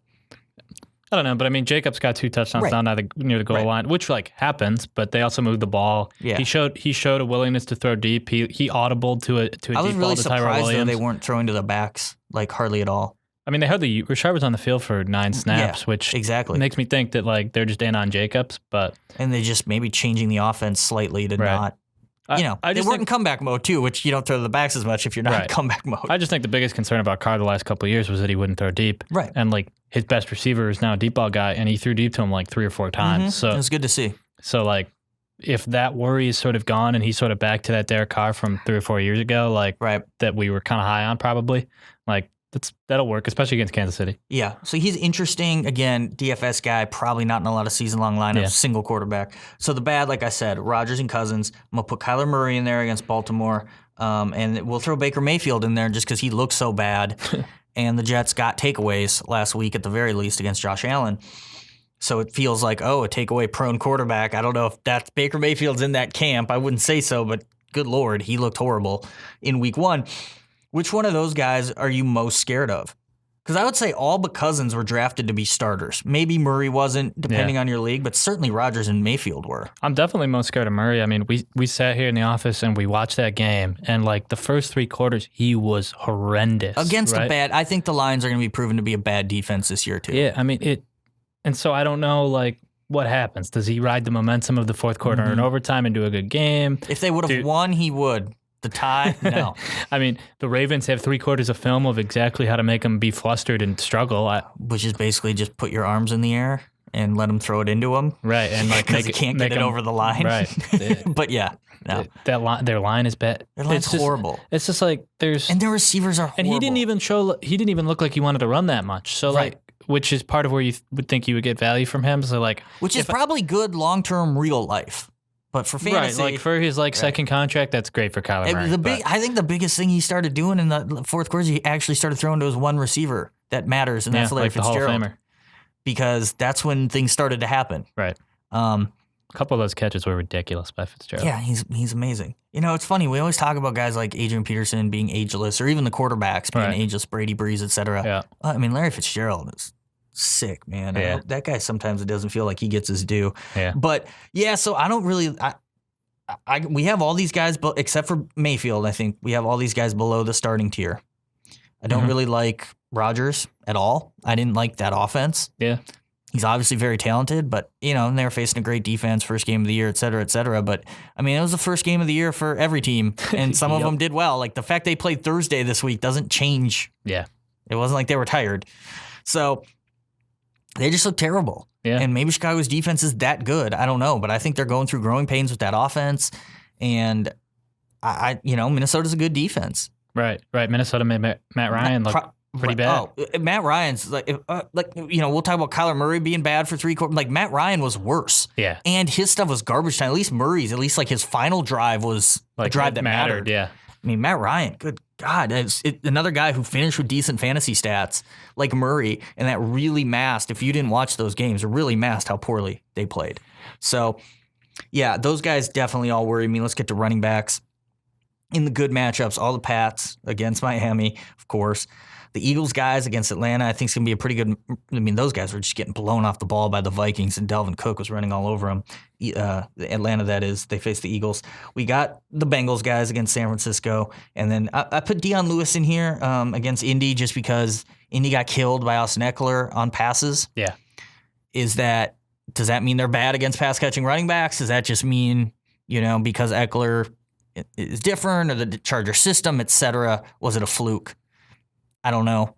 I don't know, but I mean, Jacobs got 2 touchdowns down near the goal line, which happens. But they also moved the ball. Yeah. He showed a willingness to throw deep. He audibled to a deep ball to Tyrell Williams. I was really surprised though they weren't throwing to the backs hardly at all. I mean, Rashard was on the field for 9 snaps, which makes me think that they're just in on Jacobs, and they just maybe changing the offense slightly to not. They weren't in comeback mode too, which you don't throw to the backs as much if you're not in comeback mode. I just think the biggest concern about Carr the last couple of years was that he wouldn't throw deep. Right. And his best receiver is now a deep ball guy, and he threw deep to him 3 or 4 times. Mm-hmm. So it was good to see. So if that worry is sort of gone and he's sort of back to that Derek Carr from 3 or 4 years ago, that we were kind of high on probably, that'll work, especially against Kansas City. Yeah. So he's interesting. Again, DFS guy, probably not in a lot of season-long lineups, single quarterback. So the bad, like I said, Rodgers and Cousins. I'm going to put Kyler Murray in there against Baltimore. And we'll throw Baker Mayfield in there just because he looks so bad. And the Jets got takeaways last week at the very least against Josh Allen. So it feels like, a takeaway-prone quarterback. I don't know if that's Baker Mayfield's in that camp. I wouldn't say so, but good Lord, he looked horrible in week 1. Which one of those guys are you most scared of? Because I would say all but Cousins were drafted to be starters. Maybe Murray wasn't, depending on your league, but certainly Rodgers and Mayfield were. I'm definitely most scared of Murray. I mean, we sat here in the office and we watched that game, and the first 3 quarters, he was horrendous. Against a bad, I think the Lions are going to be proven to be a bad defense this year, too. Yeah, I mean, and so I don't know, what happens? Does he ride the momentum of the fourth quarter in overtime and do a good game? If they would have won, he would. The tie? No. I mean, the Ravens have 3 quarters of film of exactly how to make them be flustered and struggle. Which is basically just put your arms in the air and let them throw it into them. Right. And because you can't get it over the line. Right. But yeah. No. Their line is bad. Their line's horrible. It's just there's... And their receivers are horrible. And he didn't even look like he wanted to run that much. So which is part of where you would think you would get value from him. So which is probably good long-term real life. But for fantasy, right, for his second contract, that's great for Kyler Murray. I think the biggest thing he started doing in the fourth quarter is he actually started throwing to his one receiver that matters, and that's Larry Fitzgerald. The Hall of Famer. Because that's when things started to happen. Right. A couple of those catches were ridiculous by Fitzgerald. Yeah, he's amazing. It's funny. We always talk about guys like Adrian Peterson being ageless, or even the quarterbacks being ageless, Brady Breeze, etc. Yeah. I mean, Larry Fitzgerald is sick, man. Yeah. That guy, sometimes it doesn't feel like he gets his due. Yeah. But yeah, so I don't really. We have all these guys, except for Mayfield. I think we have all these guys below the starting tier. I don't really like Rodgers at all. I didn't like that offense. Yeah. He's obviously very talented, but and they were facing a great defense, first game of the year, et cetera, et cetera. But I mean, it was the first game of the year for every team, and some of them did well. The fact they played Thursday this week doesn't change. Yeah. It wasn't like they were tired. So they just look terrible. Yeah. And maybe Chicago's defense is that good. I don't know, but I think they're going through growing pains with that offense. And Minnesota's a good defense. Right. Minnesota made Matt Ryan look pretty bad. Oh, Matt Ryan's we'll talk about Kyler Murray being bad for 3 quarters. Matt Ryan was worse. Yeah. And his stuff was garbage time. At least Murray's, his final drive was a drive that mattered. Yeah. I mean, Matt Ryan, good God, another guy who finished with decent fantasy stats like Murray, and that really masked, if you didn't watch those games, it really masked how poorly they played. So, yeah, those guys definitely all worry me. Let's get to running backs. In the good matchups, all the Pats against Miami, of course. The Eagles guys against Atlanta, I think it's going to be a pretty good – I mean, those guys were just getting blown off the ball by the Vikings, and Dalvin Cook was running all over them. Atlanta, that is. They faced the Eagles. We got the Bengals guys against San Francisco, and then I put Deion Lewis in here against Indy just because Indy got killed by Austin Eckler on passes. Yeah. Does that mean they're bad against pass-catching running backs? Does that just mean, because Eckler is different or the Charger system, et cetera, was it a fluke? I don't know.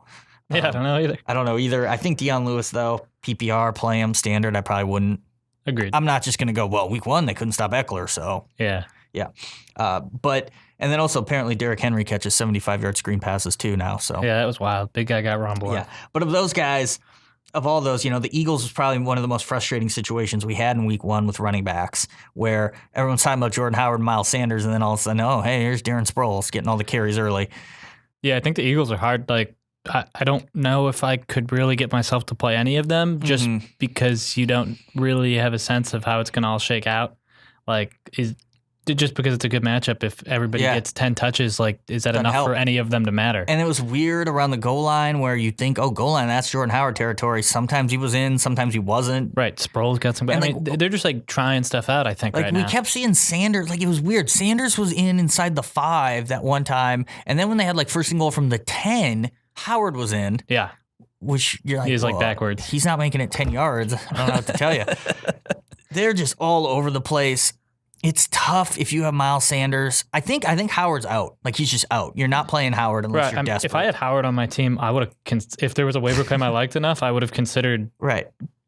Yeah, I don't know either. I think Deion Lewis, though, PPR, play him, standard, I probably wouldn't. Agreed. I'm not just going to go, week 1, they couldn't stop Eckler, so. Yeah. Yeah. And then also apparently Derrick Henry catches 75-yard screen passes too now, so. Yeah, that was wild. Big guy got Ron Boy. Yeah. But of those guys, of all those, the Eagles was probably one of the most frustrating situations we had in week 1 with running backs, where everyone's talking about Jordan Howard and Miles Sanders, and then all of a sudden, oh, hey, here's Darren Sproles getting all the carries early. Yeah, I think the Eagles are hard. Like, I don't know if I could really get myself to play any of them just because you don't really have a sense of how it's going to all shake out. Like, just because it's a good matchup, if everybody gets 10 touches, like, is that enough for any of them to matter? And it was weird around the goal line where you think, oh, goal line, that's Jordan Howard territory. Sometimes he was in, sometimes he wasn't. Right. Sproles got some. They're just like trying stuff out, I think, right now. We kept seeing Sanders. Like, it was weird. Sanders was inside the 5 that one time. And then when they had like first and goal from the 10, Howard was in. Yeah. Which you're like, he's like backwards. He's not making it 10 yards. I don't know what to tell you. They're just all over the place. It's tough if you have Miles Sanders. I think Howard's out. Like, he's just out. You're not playing Howard unless you're desperate. If I had Howard on my team, I would have. If there was a waiver claim I liked enough, I would have considered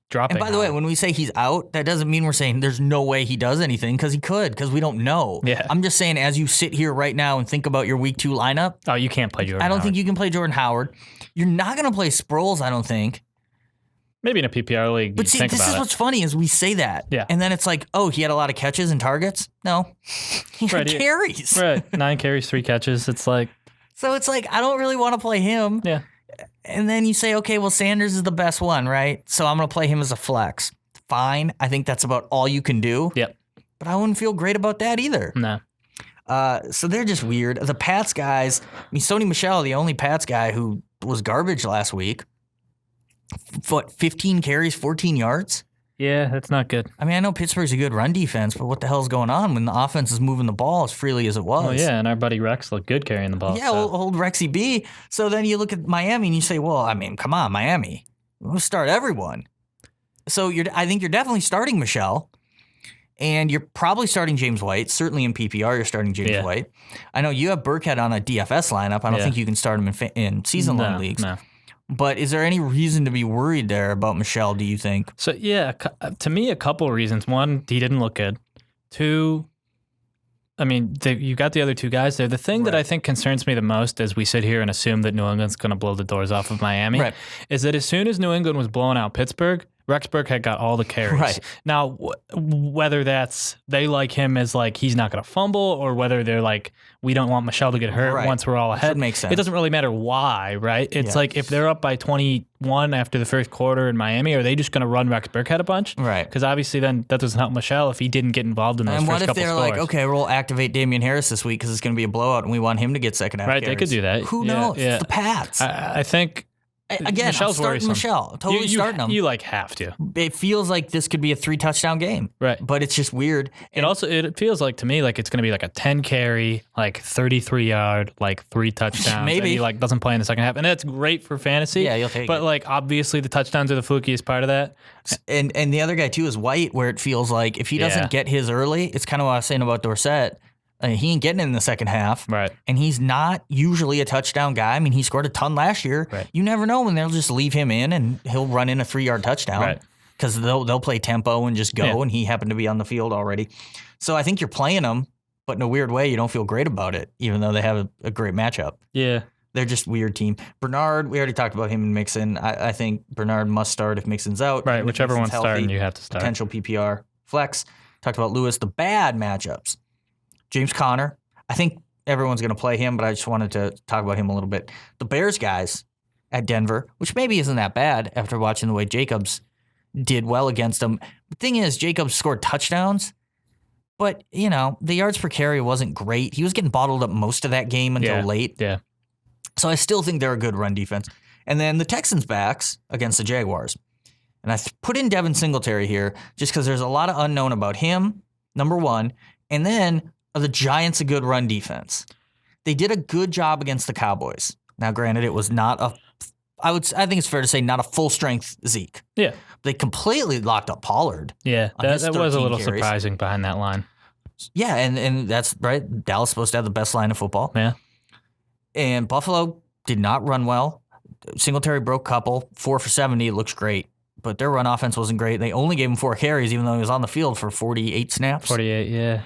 dropping. And by the way, when we say he's out, that doesn't mean we're saying there's no way he does anything, because he could, because we don't know. Yeah. I'm just saying, as you sit here right now and think about your week 2 lineup. Oh, you can't play Jordan I don't Howard. think you can play Jordan Howard. You're not going to play Sproles, I don't think. Maybe in a PPR league. But see, this is what's funny is we say that. Yeah. And then it's like, oh, he had a lot of catches and targets? No. He had carries. Right. 9 carries, 3 catches. It's like. So it's like, I don't really want to play him. Yeah. And then you say, okay, well, Sanders is the best one, right? So I'm going to play him as a flex. Fine. I think that's about all you can do. Yep. But I wouldn't feel great about that either. No. So they're just weird. The Pats guys, Sony Michel, the only Pats guy who was garbage last week. 15 carries, 14 yards? Yeah, that's not good. I know Pittsburgh's a good run defense, but what the hell's going on when the offense is moving the ball as freely as it was? Oh, yeah, and our buddy Rex looked good carrying the ball. Yeah, old Rexy B. So then you look at Miami and you say, well, come on, Miami. We'll start everyone. So I think you're definitely starting Michel, and you're probably starting James White. Certainly in PPR, you're starting James White. I know you have Burkhead on a DFS lineup. I don't think you can start him in season-long leagues. No. But is there any reason to be worried there about Michel, do you think? So, yeah, to me, a couple of reasons. One, he didn't look good. 2, you got the other 2 guys there. The thing that I think concerns me the most as we sit here and assume that New England's going to blow the doors off of Miami is that as soon as New England was blowing out Pittsburgh, Rex Burkhead got all the carries. Right. Now, whether that's they like him as like he's not going to fumble, or whether they're like, we don't want Michel to get hurt once we're all ahead. Makes sense. It doesn't really matter why, right? It's like if they're up by 21 after the first quarter in Miami, are they just going to run Rex Burkhead a bunch? Right. Because obviously then that doesn't help Michel if he didn't get involved in those first couple scores. And what if they're like, okay, we'll activate Damian Harris this week because it's going to be a blowout and we want him to get second half carries. They could do that. Who knows? It's the Pats. I think... Again, Michel's I'm starting Michel. Totally starting him. You have to. It feels like this could be a 3-touchdown game. Right. But it's just weird. It feels like to me like it's going to be like a 10 carry, like 33 yard, like 3 touchdowns. Maybe. And he doesn't play in the second half. And that's great for fantasy. Yeah, you'll take it. But obviously the touchdowns are the flukiest part of that. And the other guy too is White, where it feels like if he doesn't get his early, it's kind of what I was saying about Dorsett. He ain't getting it in the second half. Right. And he's not usually a touchdown guy. He scored a ton last year. Right. You never know when they'll just leave him in and he'll run in a 3-yard touchdown. Right. Because they'll play tempo and just go, and he happened to be on the field already. So I think you're playing him, but in a weird way, you don't feel great about it, even though they have a great matchup. Yeah. They're just a weird team. Bernard, we already talked about him and Mixon. I think Bernard must start if Mixon's out. Right, whichever one's starting, you have to start. Potential PPR flex. Talked about Lewis. The bad matchups. James Conner. I think everyone's going to play him, but I just wanted to talk about him a little bit. The Bears guys at Denver, which maybe isn't that bad after watching the way Jacobs did well against them. The thing is, Jacobs scored touchdowns, but, the yards per carry wasn't great. He was getting bottled up most of that game until late. Yeah. So I still think they're a good run defense. And then the Texans backs against the Jaguars. And I put in Devin Singletary here just because there's a lot of unknown about him, number one. And then are the Giants a good run defense? They did a good job against the Cowboys. Now, granted, it was not I think it's fair to say not a full-strength Zeke. Yeah. They completely locked up Pollard. Yeah, that was a little surprising behind that line. Yeah, and that's right. Dallas is supposed to have the best line of football. Yeah. And Buffalo did not run well. Singletary broke a couple. 4 for 70. It looks great. But their run offense wasn't great. They only gave him 4 carries, even though he was on the field for 48 snaps. 48, yeah.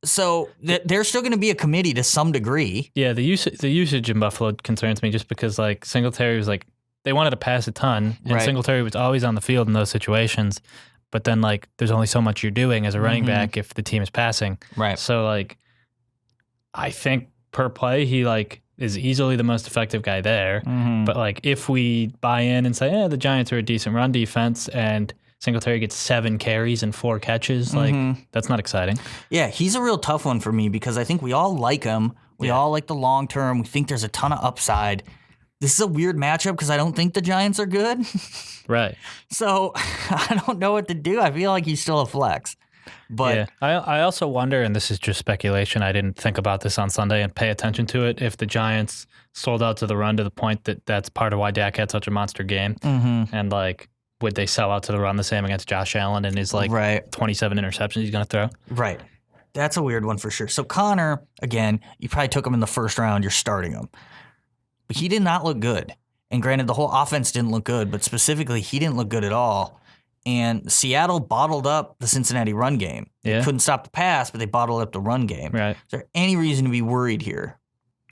So they're still going to be a committee to some degree. Yeah, the usage in Buffalo concerns me just because Singletary was they wanted to pass a ton, and Right. Singletary was always on the field in those situations. But then, like, there's only so much you're doing as a running back if the team is passing. Right. So, like, I think per play, he, like, is easily the most effective guy there. But, like, if we buy in and say, the Giants are a decent run defense and Singletary gets 7 carries and 4 catches, like, that's not exciting. Yeah, he's a real tough one for me because I think we all like him. We all like the long term. We think there's a ton of upside. This is a weird matchup because I don't think the Giants are good. Right. So I don't know what to do. I feel like he's still a flex. But yeah, I also wonder, and this is just speculation, I didn't think about this on Sunday and pay attention to it, if the Giants sold out to the run to the point that that's part of why Dak had such a monster game. And, like, would they sell out to the run the same against Josh Allen and his, like, 27 interceptions he's going to throw? Right. That's a weird one for sure. So Connor, again, you probably took him in the first round. You're starting him. But he did not look good. And granted, the whole offense didn't look good, but specifically, he didn't look good at all. And Seattle bottled up the Cincinnati run game. Yeah. They couldn't stop the pass, but they bottled up the run game. Right. Is there any reason to be worried here?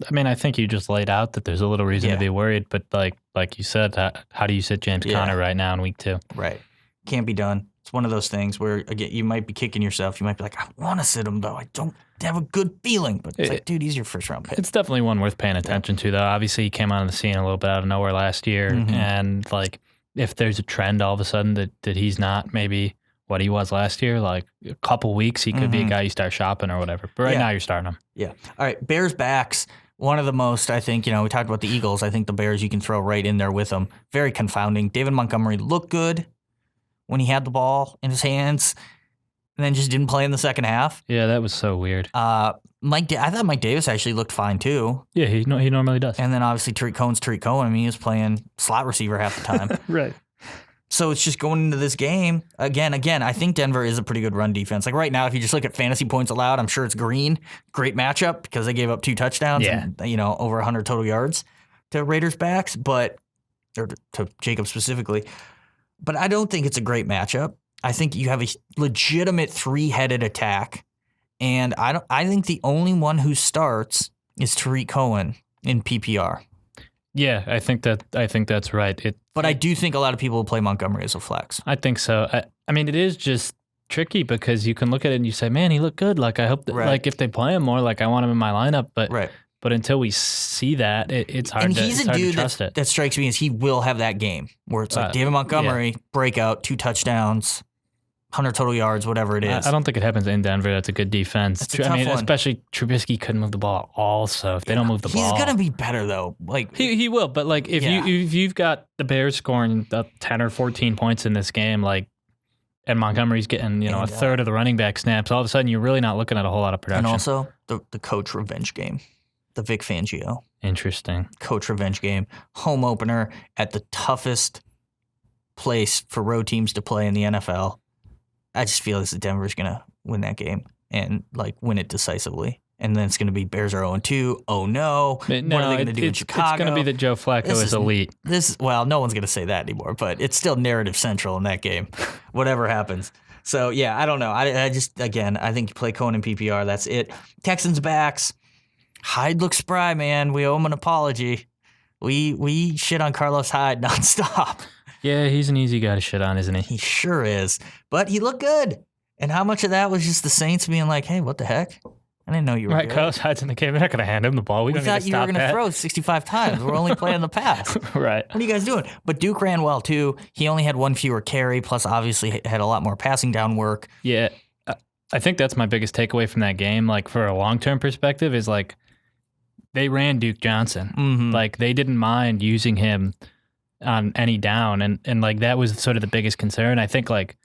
I mean, I think you just laid out that there's a little reason to be worried, but like you said, how do you sit James Conner right now in week 2? Right. Can't be done. It's one of those things where, again, you might be kicking yourself. You might be like, I want to sit him, though. I don't have a good feeling. But it's like, dude, he's your first-round pick. It's definitely one worth paying attention to, though. Obviously, he came on the scene a little bit out of nowhere last year. And, like, if there's a trend all of a sudden that he's not maybe what he was last year, like a couple weeks, he could be a guy you start shopping or whatever. But right now, you're starting him. Yeah. All right, Bears backs. One of the most, I think, we talked about the Eagles. I think the Bears you can throw right in there with them. Very confounding. David Montgomery looked good when he had the ball in his hands and then just didn't play in the second half. Yeah, that was so weird. I thought Mike Davis actually looked fine too. Yeah, he normally does. And then obviously Tariq Cohen. I mean, he was playing slot receiver half the time. Right. So it's just going into this game. Again, I think Denver is a pretty good run defense. Like right now, if you just look at fantasy points allowed, I'm sure it's green. Great matchup because they gave up 2 touchdowns and, over 100 total yards to Raiders backs, or to Jacob specifically. But I don't think it's a great matchup. I think you have a legitimate 3-headed attack. And I think the only one who starts is Tariq Cohen in PPR. Yeah, I think that's right. But I do think a lot of people will play Montgomery as a flex. I think so. I mean, it is just tricky because you can look at it and you say, man, he looked good. Like, I hope that, like, if they play him more, like, I want him in my lineup. But until we see that, it's hard to trust it. That strikes me as he will have that game where it's like David Montgomery, breakout, 2 touchdowns, 100 total yards, whatever it is. I don't think it happens in Denver. That's a good defense. That's a tough one. Especially Trubisky couldn't move the ball also. If they don't move the ball. He's going to be better, though. Like He will, but like if you've got the Bears scoring 10 or 14 points in this game, like, and Montgomery's getting a third of the running back snaps, all of a sudden you're really not looking at a whole lot of production. And also the coach revenge game. The Vic Fangio. Interesting. Coach revenge game. Home opener at the toughest place for road teams to play in the NFL. I just feel as if Denver's going to win that game and win it decisively. And then it's going to be Bears are 0-2. Oh, no. What are they going to do in Chicago? It's going to be that Joe Flacco is elite. Well, no one's going to say that anymore, but it's still narrative central in that game, whatever happens. So, yeah, I don't know. I think you play Cohen in PPR. That's it. Texans backs. Hyde looks spry, man. We owe him an apology. We shit on Carlos Hyde nonstop. Yeah, he's an easy guy to shit on, isn't he? He sure is. But he looked good. And how much of that was just the Saints being like, hey, what the heck? I didn't know you were good. Carlos Hyde's in the game. We're not going to hand him the ball. We thought you were going to throw 65 times. We're only playing the pass. Right. What are you guys doing? But Duke ran well, too. He only had 1 fewer carry, plus obviously had a lot more passing down work. Yeah. I think that's my biggest takeaway from that game, like, for a long-term perspective, is, like, they ran Duke Johnson. Mm-hmm. Like, they didn't mind using him on any down, and like, that was sort of the biggest concern. I think, like,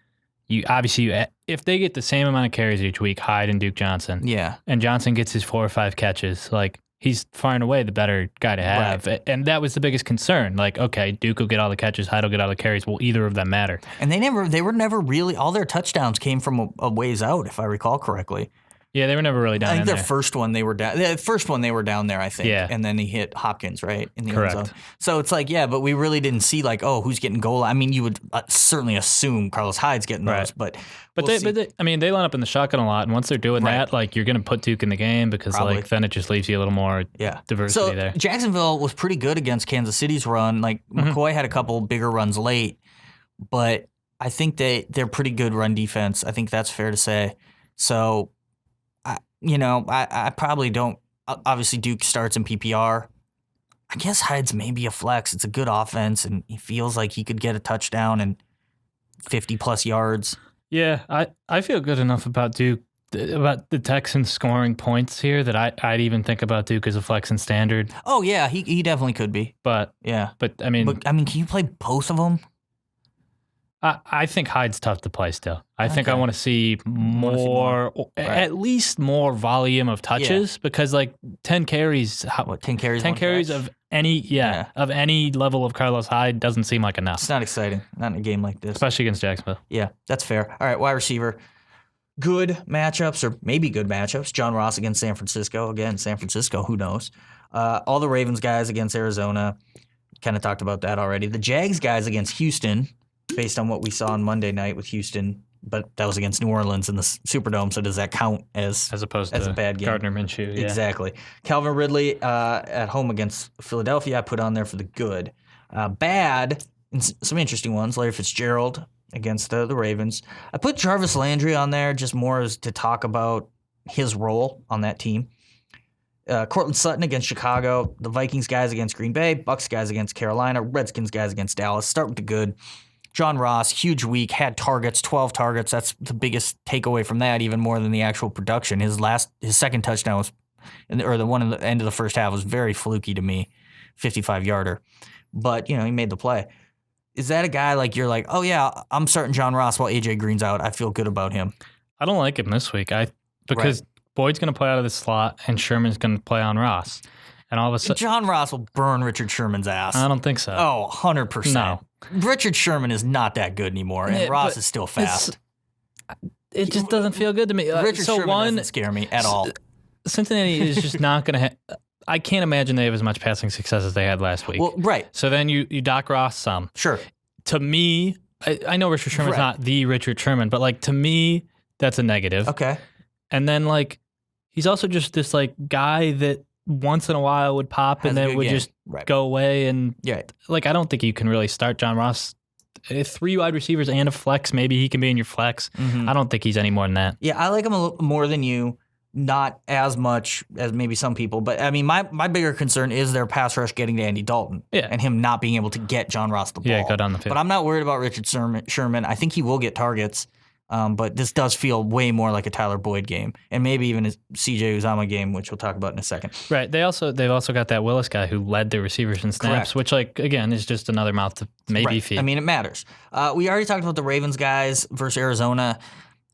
if they get the same amount of carries each week, Hyde and Duke Johnson, and Johnson gets his 4 or 5 catches, like, he's far and away the better guy to have. Right. And that was the biggest concern. Like, okay, Duke will get all the catches, Hyde will get all the carries. Will either of them matter? And they were never really, all their touchdowns came from a ways out, if I recall correctly. Yeah, they were never really down. I think their first one they were down. The first one they were down there, I think. Yeah. And then he hit Hopkins, right? In the Correct. end zone. So it's like, yeah, but we really didn't see like, oh, who's getting goal. I mean, you would certainly assume Carlos Hyde's getting those, but they line up in the shotgun a lot, and once they're doing that, like you're going to put Duke in the game because like then it just leaves you a little more diversity there. Jacksonville was pretty good against Kansas City's run. Like McCoy had a couple bigger runs late, but I think they're pretty good run defense. I think that's fair to say. So. I probably don't. Obviously, Duke starts in PPR. I guess Hyde's maybe a flex. It's a good offense, and he feels like he could get a touchdown and 50-plus yards. Yeah, I feel good enough about Duke, about the Texans scoring points here that I'd even think about Duke as a flex and standard. Oh, yeah, he definitely could be. But I mean, can you play both of them? I think Hyde's tough to play still. I think I want to see more, at least more volume of touches because like 10 carries. 10 carries? 10 carries of any level of Carlos Hyde doesn't seem like enough. It's not exciting. Not in a game like this. Especially against Jacksonville. Yeah, that's fair. All right, wide receiver. Good matchups or maybe good matchups. John Ross against San Francisco. Again, San Francisco, who knows? All the Ravens guys against Arizona. Kind of talked about that already. The Jags guys against Houston. Based on what we saw on Monday night with Houston, but that was against New Orleans in the Superdome, so does that count as opposed to a bad game? Gardner Minshew, yeah. Exactly. Calvin Ridley at home against Philadelphia, I put on there for the good. Bad, and some interesting ones, Larry Fitzgerald against the Ravens. I put Jarvis Landry on there just more as to talk about his role on that team. Courtland Sutton against Chicago, the Vikings guys against Green Bay, Bucks guys against Carolina, Redskins guys against Dallas. Start with the good. John Ross, huge week, had targets, 12 targets. That's the biggest takeaway from that, even more than the actual production. His second touchdown was, or the one in the end of the first half was very fluky to me, 55-yarder. But, he made the play. Is that a guy like you're like, oh, yeah, I'm starting John Ross while A.J. Green's out. I feel good about him. I don't like him this week because Boyd's going to play out of the slot and Sherman's going to play on Ross. And all of a sudden, John Ross will burn Richard Sherman's ass. I don't think so. Oh, 100%. No. Richard Sherman is not that good anymore, and Ross is still fast. It just doesn't feel good to me. Richard Sherman doesn't scare me at all. Cincinnati is just not going to have... I can't imagine they have as much passing success as they had last week. Well, right. So then you Doc Ross some. Sure. To me, I know Richard Sherman's not the Richard Sherman, but like to me, that's a negative. Okay. And then like he's also just this like guy that once in a while would pop and then would just go away. And like, I don't think you can really start John Ross. 3 wide receivers and a flex, maybe he can be in your flex. I don't think he's any more than that. Yeah, I like him a little more than you. Not as much as maybe some people. But, I mean, my bigger concern is their pass rush getting to Andy Dalton and him not being able to get John Ross the ball. Yeah, go down the field. But I'm not worried about Richard Sherman. I think he will get targets. But this does feel way more like a Tyler Boyd game, and maybe even a CJ Uzomah game, which we'll talk about in a second. Right. They've also got that Willis guy who led their receivers in snaps, which like again is just another mouth to maybe feed. I mean, it matters. We already talked about the Ravens guys versus Arizona.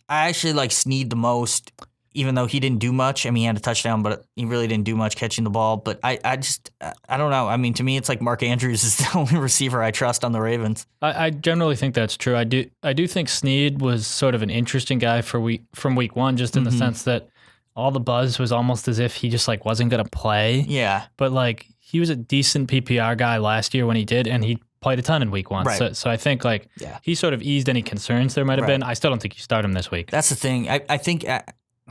I actually like Snead the most, even though he didn't do much. I mean, he had a touchdown, but he really didn't do much catching the ball. But I don't know. I mean, to me, it's like Mark Andrews is the only receiver I trust on the Ravens. I generally think that's true. I do think Snead was sort of an interesting guy from week one, just in the sense that all the buzz was almost as if he just like wasn't going to play. Yeah. But like he was a decent PPR guy last year when he did, and he played a ton in week one. Right. So I think like he sort of eased any concerns there might have been. I still don't think you start him this week. That's the thing. I think...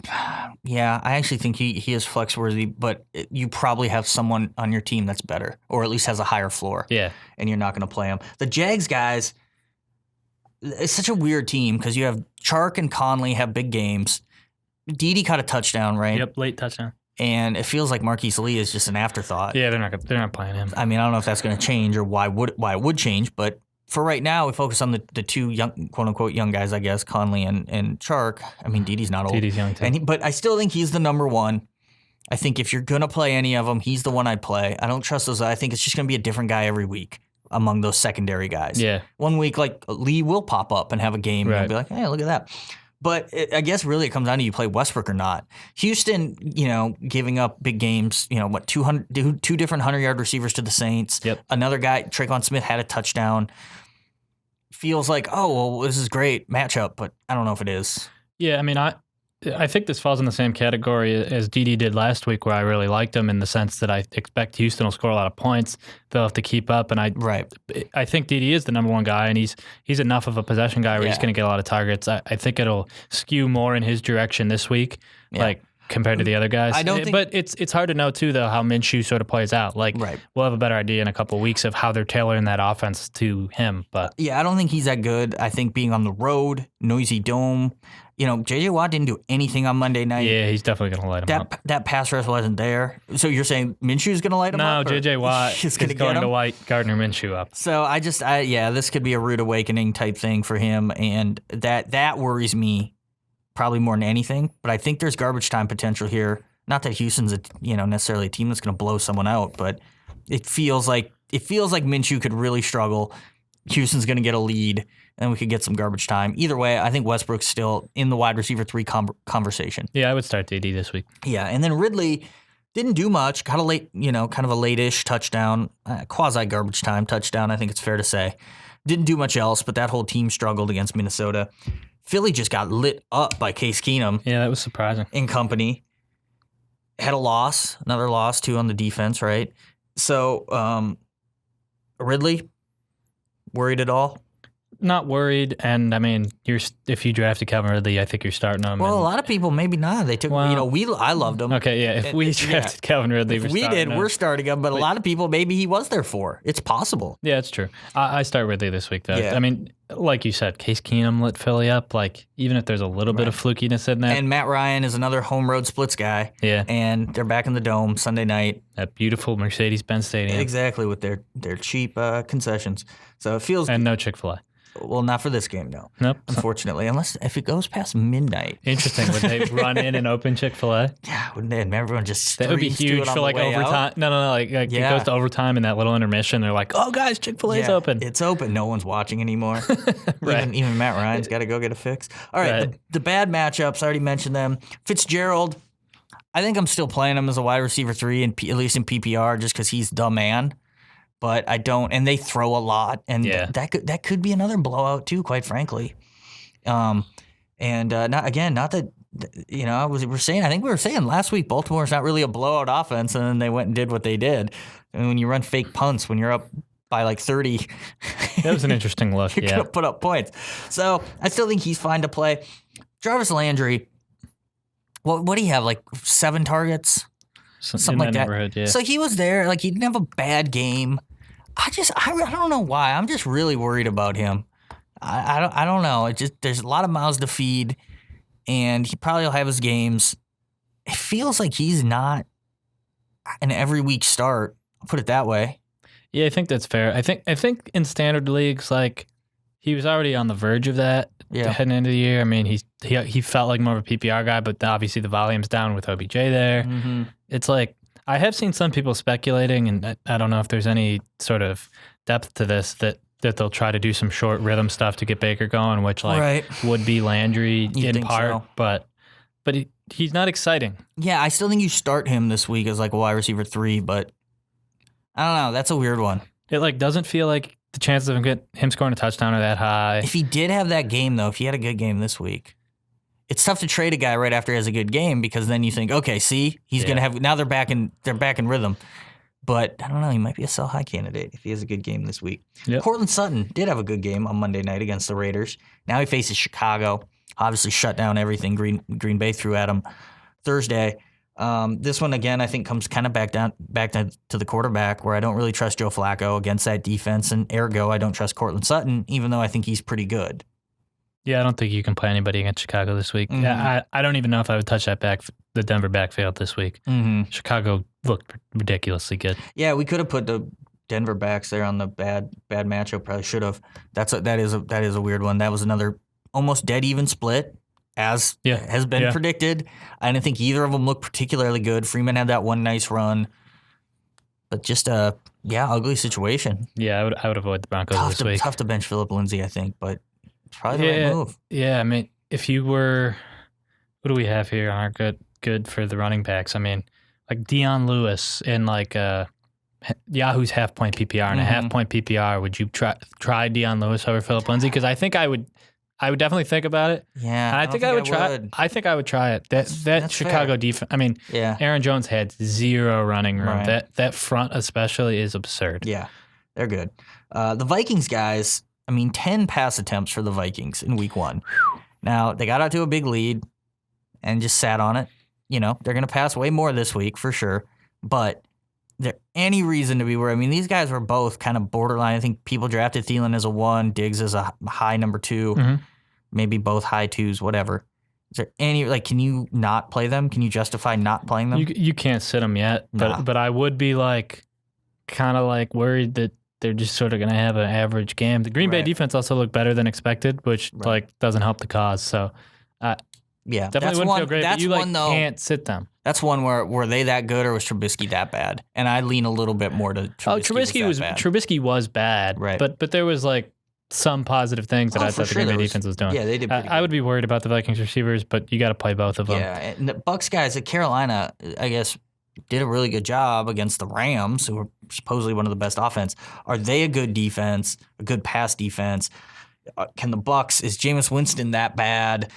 I actually think he is flex worthy, but you probably have someone on your team that's better, or at least has a higher floor. Yeah, and you're not going to play him. The Jags guys, it's such a weird team because you have Chark and Conley have big games. Dede caught a touchdown, right? Yep, late touchdown. And it feels like Marquise Lee is just an afterthought. Yeah, they're not playing him. I mean, I don't know if that's going to change or why it would change, but. For right now, we focus on the two young, quote-unquote young guys, I guess, Conley and Chark. I mean, Dede's not old. Dede's young, too. But I still think he's the number one. I think if you're going to play any of them, he's the one I'd play. I don't trust those. I think it's just going to be a different guy every week among those secondary guys. Yeah. One week, like, Lee will pop up and have a game. Right. And you'll be like, hey, look at that. But I guess really it comes down to you play Westbrook or not. Houston, giving up big games, two different 100-yard receivers to the Saints. Yep. Another guy, Traquan Smith, had a touchdown. Feels like, oh, well, this is great matchup, but I don't know if it is. Yeah, I mean, I think this falls in the same category as DD did last week, where I really liked him in the sense that I expect Houston will score a lot of points. They'll have to keep up, and I think DD is the number one guy, and he's enough of a possession guy where he's going to get a lot of targets. I think it'll skew more in his direction this week, compared to the other guys. But it's hard to know too, though, how Minshew sort of plays out. We'll have a better idea in a couple of weeks of how they're tailoring that offense to him. But I don't think he's that good. I think being on the road, noisy dome. J.J. Watt didn't do anything on Monday night. Yeah, he's definitely going to light him up. That pass rush wasn't there. So you're saying Minshew's going to light him up? No, J.J. Watt is going to light Gardner Minshew up. So this could be a rude awakening type thing for him, and that worries me probably more than anything. But I think there's garbage time potential here. Not that Houston's necessarily a team that's going to blow someone out, but it feels like Minshew could really struggle. Houston's going to get a lead, and we could get some garbage time. Either way, I think Westbrook's still in the wide receiver 3 conversation. Yeah, I would start DD this week. Yeah, and then Ridley didn't do much. Got a late, kind of a late-ish touchdown, quasi garbage time touchdown. I think it's fair to say. Didn't do much else, but that whole team struggled against Minnesota. Philly just got lit up by Case Keenum. Yeah, that was surprising. In company. Had a loss, another loss too on the defense, right? So Ridley, worried at all? Not worried, and I mean, if you drafted Calvin Ridley, I think you're starting him. Well, a lot of people maybe not. They took, I loved him. Okay, yeah. If we drafted Calvin Ridley, we're starting him. But a lot of people, maybe he was there for. It's possible. Yeah, it's true. I start Ridley this week, though. Yeah. I mean, like you said, Case Keenum lit Philly up. Even if there's a little bit of flukiness in that, and Matt Ryan is another home road splits guy. Yeah, and they're back in the Dome Sunday night. That beautiful Mercedes-Benz Stadium. Exactly, with their cheap concessions. So it feels and no Chick-fil-A. Well, not for this game, no. Nope. Unfortunately, unless if it goes past midnight. Interesting. Would they run in and open Chick-fil-A? Yeah, wouldn't they? And everyone just that would be huge for overtime. Out. No. It goes to overtime in that little intermission. They're like, "Oh, guys, Chick-fil-A's open." It's open. No one's watching anymore. Right. Even Matt Ryan's got to go get a fix. All right. The bad matchups. I already mentioned them. Fitzgerald. I think I'm still playing him as a wide receiver 3, at least in PPR, just because he's the man. But I don't, and they throw a lot, and that could be another blowout too, quite frankly. Not that I think we were saying last week Baltimore's not really a blowout offense, and then they went and did what they did. And when you run fake punts, when you're up by like 30, that was an interesting look. You're gonna put up points. So I still think he's fine to play. Jarvis Landry, what do you have? Like 7 targets, something like that. Yeah. So he was there. Like he didn't have a bad game. I don't know why. I'm just really worried about him. I don't know. It just there's a lot of mouths to feed, and he probably will have his games. It feels like he's not an every week start. I'll put it that way. Yeah, I think that's fair. I think in standard leagues, like he was already on the verge of that heading into the year. I mean, he felt like more of a PPR guy, but obviously the volume's down with OBJ there. Mm-hmm. It's like I have seen some people speculating, and I don't know if there's any sort of depth to this, that they'll try to do some short rhythm stuff to get Baker going, which would be Landry in part, so. but he's not exciting. Yeah, I still think you start him this week as like a wide receiver 3, but I don't know. That's a weird one. It doesn't feel like the chances of him scoring a touchdown are that high. If he did have that game though, if he had a good game this week, it's tough to trade a guy right after he has a good game, because then you think, okay, see, he's gonna have now they're back in rhythm. But I don't know, he might be a sell high candidate if he has a good game this week. Yep. Courtland Sutton did have a good game on Monday night against the Raiders. Now he faces Chicago. Obviously shut down everything Green Bay threw at him Thursday. This one again, I think comes kind of back to the quarterback, where I don't really trust Joe Flacco against that defense, and ergo I don't trust Courtland Sutton, even though I think he's pretty good. Yeah, I don't think you can play anybody against Chicago this week. Mm-hmm. I don't even know if I would touch the Denver backfield this week. Mm-hmm. Chicago looked ridiculously good. Yeah, we could have put the Denver backs there on the bad matchup. Probably should have. That is a weird one. That was another almost dead even split, as has been predicted. I didn't think either of them looked particularly good. Freeman had that one nice run, but just ugly situation. Yeah, I would avoid the Broncos this week. Tough to bench Phillip Lindsay, I think, but it's probably the right move. Yeah, I mean, if you were, what do we have here on our good for the running backs? I mean, like Dion Lewis in like Yahoo's half-point PPR and a half-point PPR. Would you try Dion Lewis over Phillip Lindsay? Because I think I would I would definitely think about it. Yeah, and I think I would try. I think I would try it. That Chicago defense. I mean, Aaron Jones had zero running room. Right. That front especially is absurd. Yeah, they're good. The Vikings guys. I mean, 10 pass attempts for the Vikings in week 1. Now they got out to a big lead and just sat on it. You know, they're going to pass way more this week for sure. But there any reason to be worried? I mean, these guys were both kind of borderline. I think people drafted Thielen as a 1, Diggs as a high number 2, maybe both high 2s, whatever. Is there any, can you not play them? Can you justify not playing them? You can't sit them yet, but I would be kind of worried that they're just sort of going to have an average game. The Green Bay defense also looked better than expected, which doesn't help the cause. So, definitely wouldn't feel great. But you can't sit them. That's one where were they that good or was Trubisky that bad? And I lean a little bit more to Trubisky. Trubisky was bad, right? But there was some positive things that I thought the Green Bay defense was doing. Yeah, they did. I would be worried about the Vikings receivers, but you got to play both of them. Yeah, and the Bucs guys at Carolina, I guess, did a really good job against the Rams, who were supposedly one of the best offense. Are they a good defense, a good pass defense? Can the Bucs, is Jameis Winston that bad?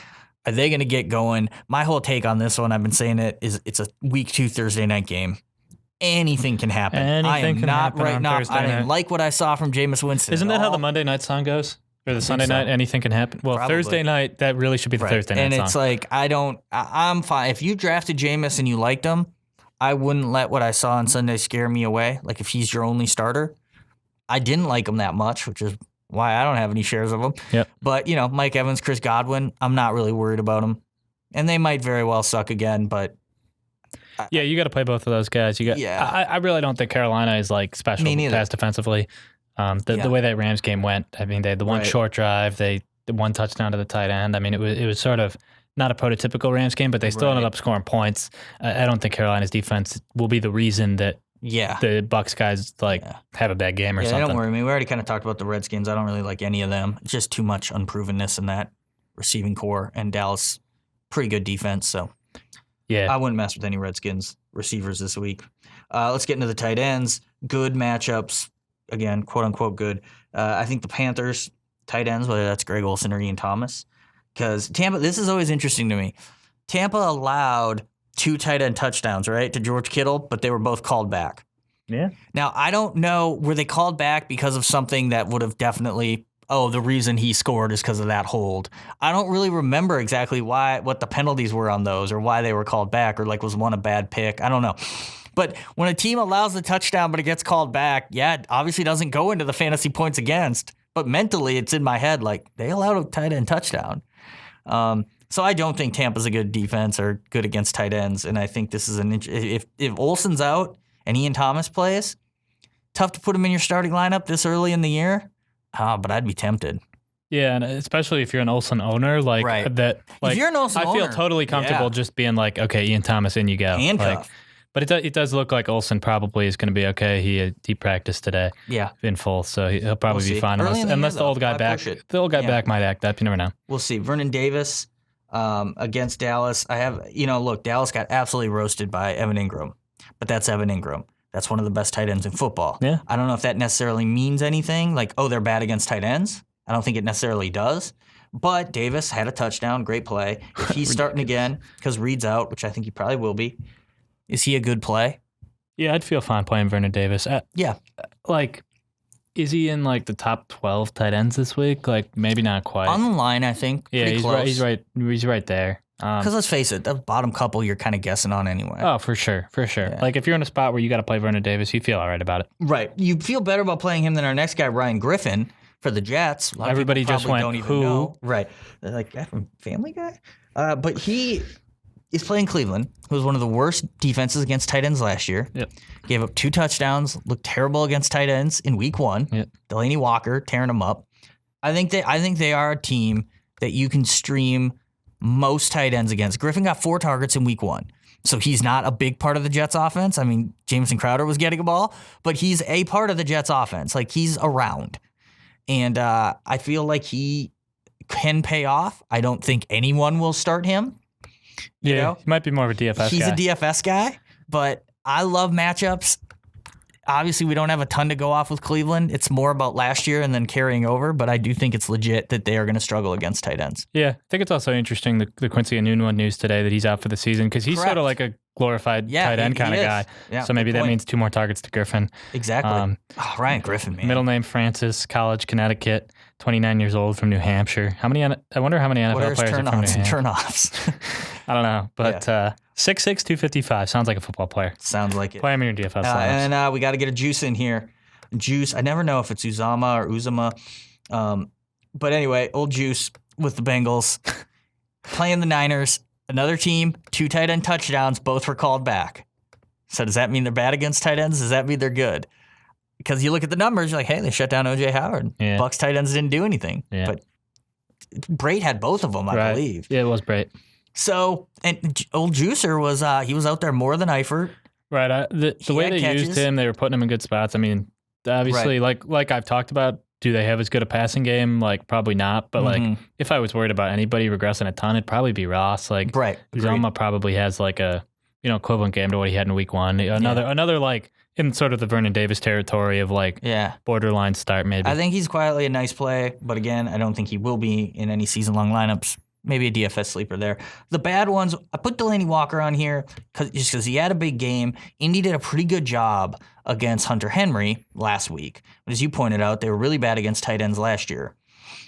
Are they going to get going? My whole take on this one, I've been saying it, is it's a week 2 Thursday night game. Anything can happen. I am not writing off. I didn't like what I saw from Jameis Winston. Isn't that how the Monday night song goes? Or the Sunday night, anything can happen? Well, probably. Thursday night, that really should be the Thursday night song. And it's I'm fine. If you drafted Jameis and you liked him, I wouldn't let what I saw on Sunday scare me away. If he's your only starter. I didn't like him that much, which is why I don't have any shares of him. Yep. But, Mike Evans, Chris Godwin, I'm not really worried about them. And they might very well suck again, but... you got to play both of those guys. I really don't think Carolina is special pass defensively. The way that Rams game went, I mean, they had the one short drive, the one touchdown to the tight end. I mean, it was sort of not a prototypical Rams game, but they still ended up scoring points. I don't think Carolina's defense will be the reason that the Bucs guys have a bad game or something. Don't worry. I mean, we already kind of talked about the Redskins. I don't really like any of them. It's just too much unprovenness in that receiving core, and Dallas, pretty good defense, so... Yeah, I wouldn't mess with any Redskins receivers this week. Let's get into the tight ends. Good matchups. Again, quote-unquote good. I think the Panthers tight ends, whether that's Greg Olsen or Ian Thomas. Because Tampa, this is always interesting to me. Tampa allowed 2 tight end touchdowns, right, to George Kittle, but they were both called back. Yeah. Now, I don't know, were they called back because of something that would have definitely... the reason he scored is because of that hold. I don't really remember exactly what the penalties were on those or why they were called back or was one a bad pick. I don't know. But when a team allows the touchdown but it gets called back, it obviously doesn't go into the fantasy points against. But mentally, it's in my head they allowed a tight end touchdown. So I don't think Tampa's a good defense or good against tight ends. And I think this is if Olsen's out and Ian Thomas plays, tough to put him in your starting lineup this early in the year. But I'd be tempted. Yeah, and especially if you're an Olsen owner, that. If you're an Olsen owner, I feel totally comfortable just being okay, Ian Thomas, in you go. Handcuff. But it does look like Olsen probably is going to be okay. He practiced today. Yeah. In full, so he'll probably be fine unless the old guy back might act up. You never know. We'll see. Vernon Davis against Dallas. Dallas got absolutely roasted by Evan Ingram, but that's Evan Ingram. That's one of the best tight ends in football. Yeah. I don't know if that necessarily means anything, they're bad against tight ends. I don't think it necessarily does. But Davis had a touchdown, great play. If he's starting again, because Reed's out, which I think he probably will be, is he a good play? Yeah, I'd feel fine playing Vernon Davis. Yeah. Is he in the top 12 tight ends this week? Maybe not quite. On the line, I think. Yeah, he's right. He's right there. Because let's face it, the bottom couple you're kind of guessing on anyway. Oh, for sure. Yeah. If you're in a spot where you got to play Vernon Davis, you feel all right about it. Right. You feel better about playing him than our next guy, Ryan Griffin, for the Jets. Everybody just went, don't even know. Right. They're that from Family Guy? But he is playing Cleveland, who was one of the worst defenses against tight ends last year. Yep. Gave up 2 touchdowns, looked terrible against tight ends in week 1. Yep. Delaney Walker tearing them up. I think they are a team that you can stream most tight ends against. Griffin got 4 targets in week 1. So he's not a big part of the Jets offense. I mean, Jamison Crowder was getting a ball, but he's a part of the Jets offense. He's around. And I feel like he can pay off. I don't think anyone will start him. He might be more of a DFS guy. He's a DFS guy, but I love matchups. Obviously, we don't have a ton to go off with Cleveland. It's more about last year and then carrying over, but I do think it's legit that they are going to struggle against tight ends. Yeah, I think it's also interesting, the Quincy Enunwa news today that he's out for the season because he's sort of like a glorified tight end kind of guy. Yeah, so maybe that means 2 more targets to Griffin. Exactly. Ryan Griffin, man. Middle name Francis, college, Connecticut, 29 years old from New Hampshire. I wonder how many NFL players are from New Hampshire. Turn-offs? I don't know, but 6'6", 255. Sounds like a football player. Sounds like it. Play him in your DFS lineups. And we got to get a juice in here. Juice, I never know if it's Uzama or Uzama. But anyway, old Juice with the Bengals. Playing the Niners. Another team, 2 tight end touchdowns. Both were called back. So does that mean they're bad against tight ends? Does that mean they're good? Because you look at the numbers, you're like, hey, they shut down O.J. Howard. Yeah. Bucs tight ends didn't do anything. Yeah. But Brait had both of them, I believe. Yeah, it was Brait. So, and old Juicer was he was out there more than Eifert. Right. The way they used him, they were putting him in good spots. I mean, obviously, like I've talked about, do they have as good a passing game? Like, probably not. But, like, if I was worried about anybody regressing a ton, it'd probably be Ross. Like, Uzama probably has, like, a, equivalent game to what he had in week 1. Another like, in sort of the Vernon Davis territory of, like, borderline start, maybe. I think he's quietly a nice play. But, again, I don't think he will be in any season-long lineups. Maybe a DFS sleeper there. The bad ones, I put Delaney Walker on here just because he had a big game. Indy did a pretty good job against Hunter Henry last week. But as you pointed out, they were really bad against tight ends last year.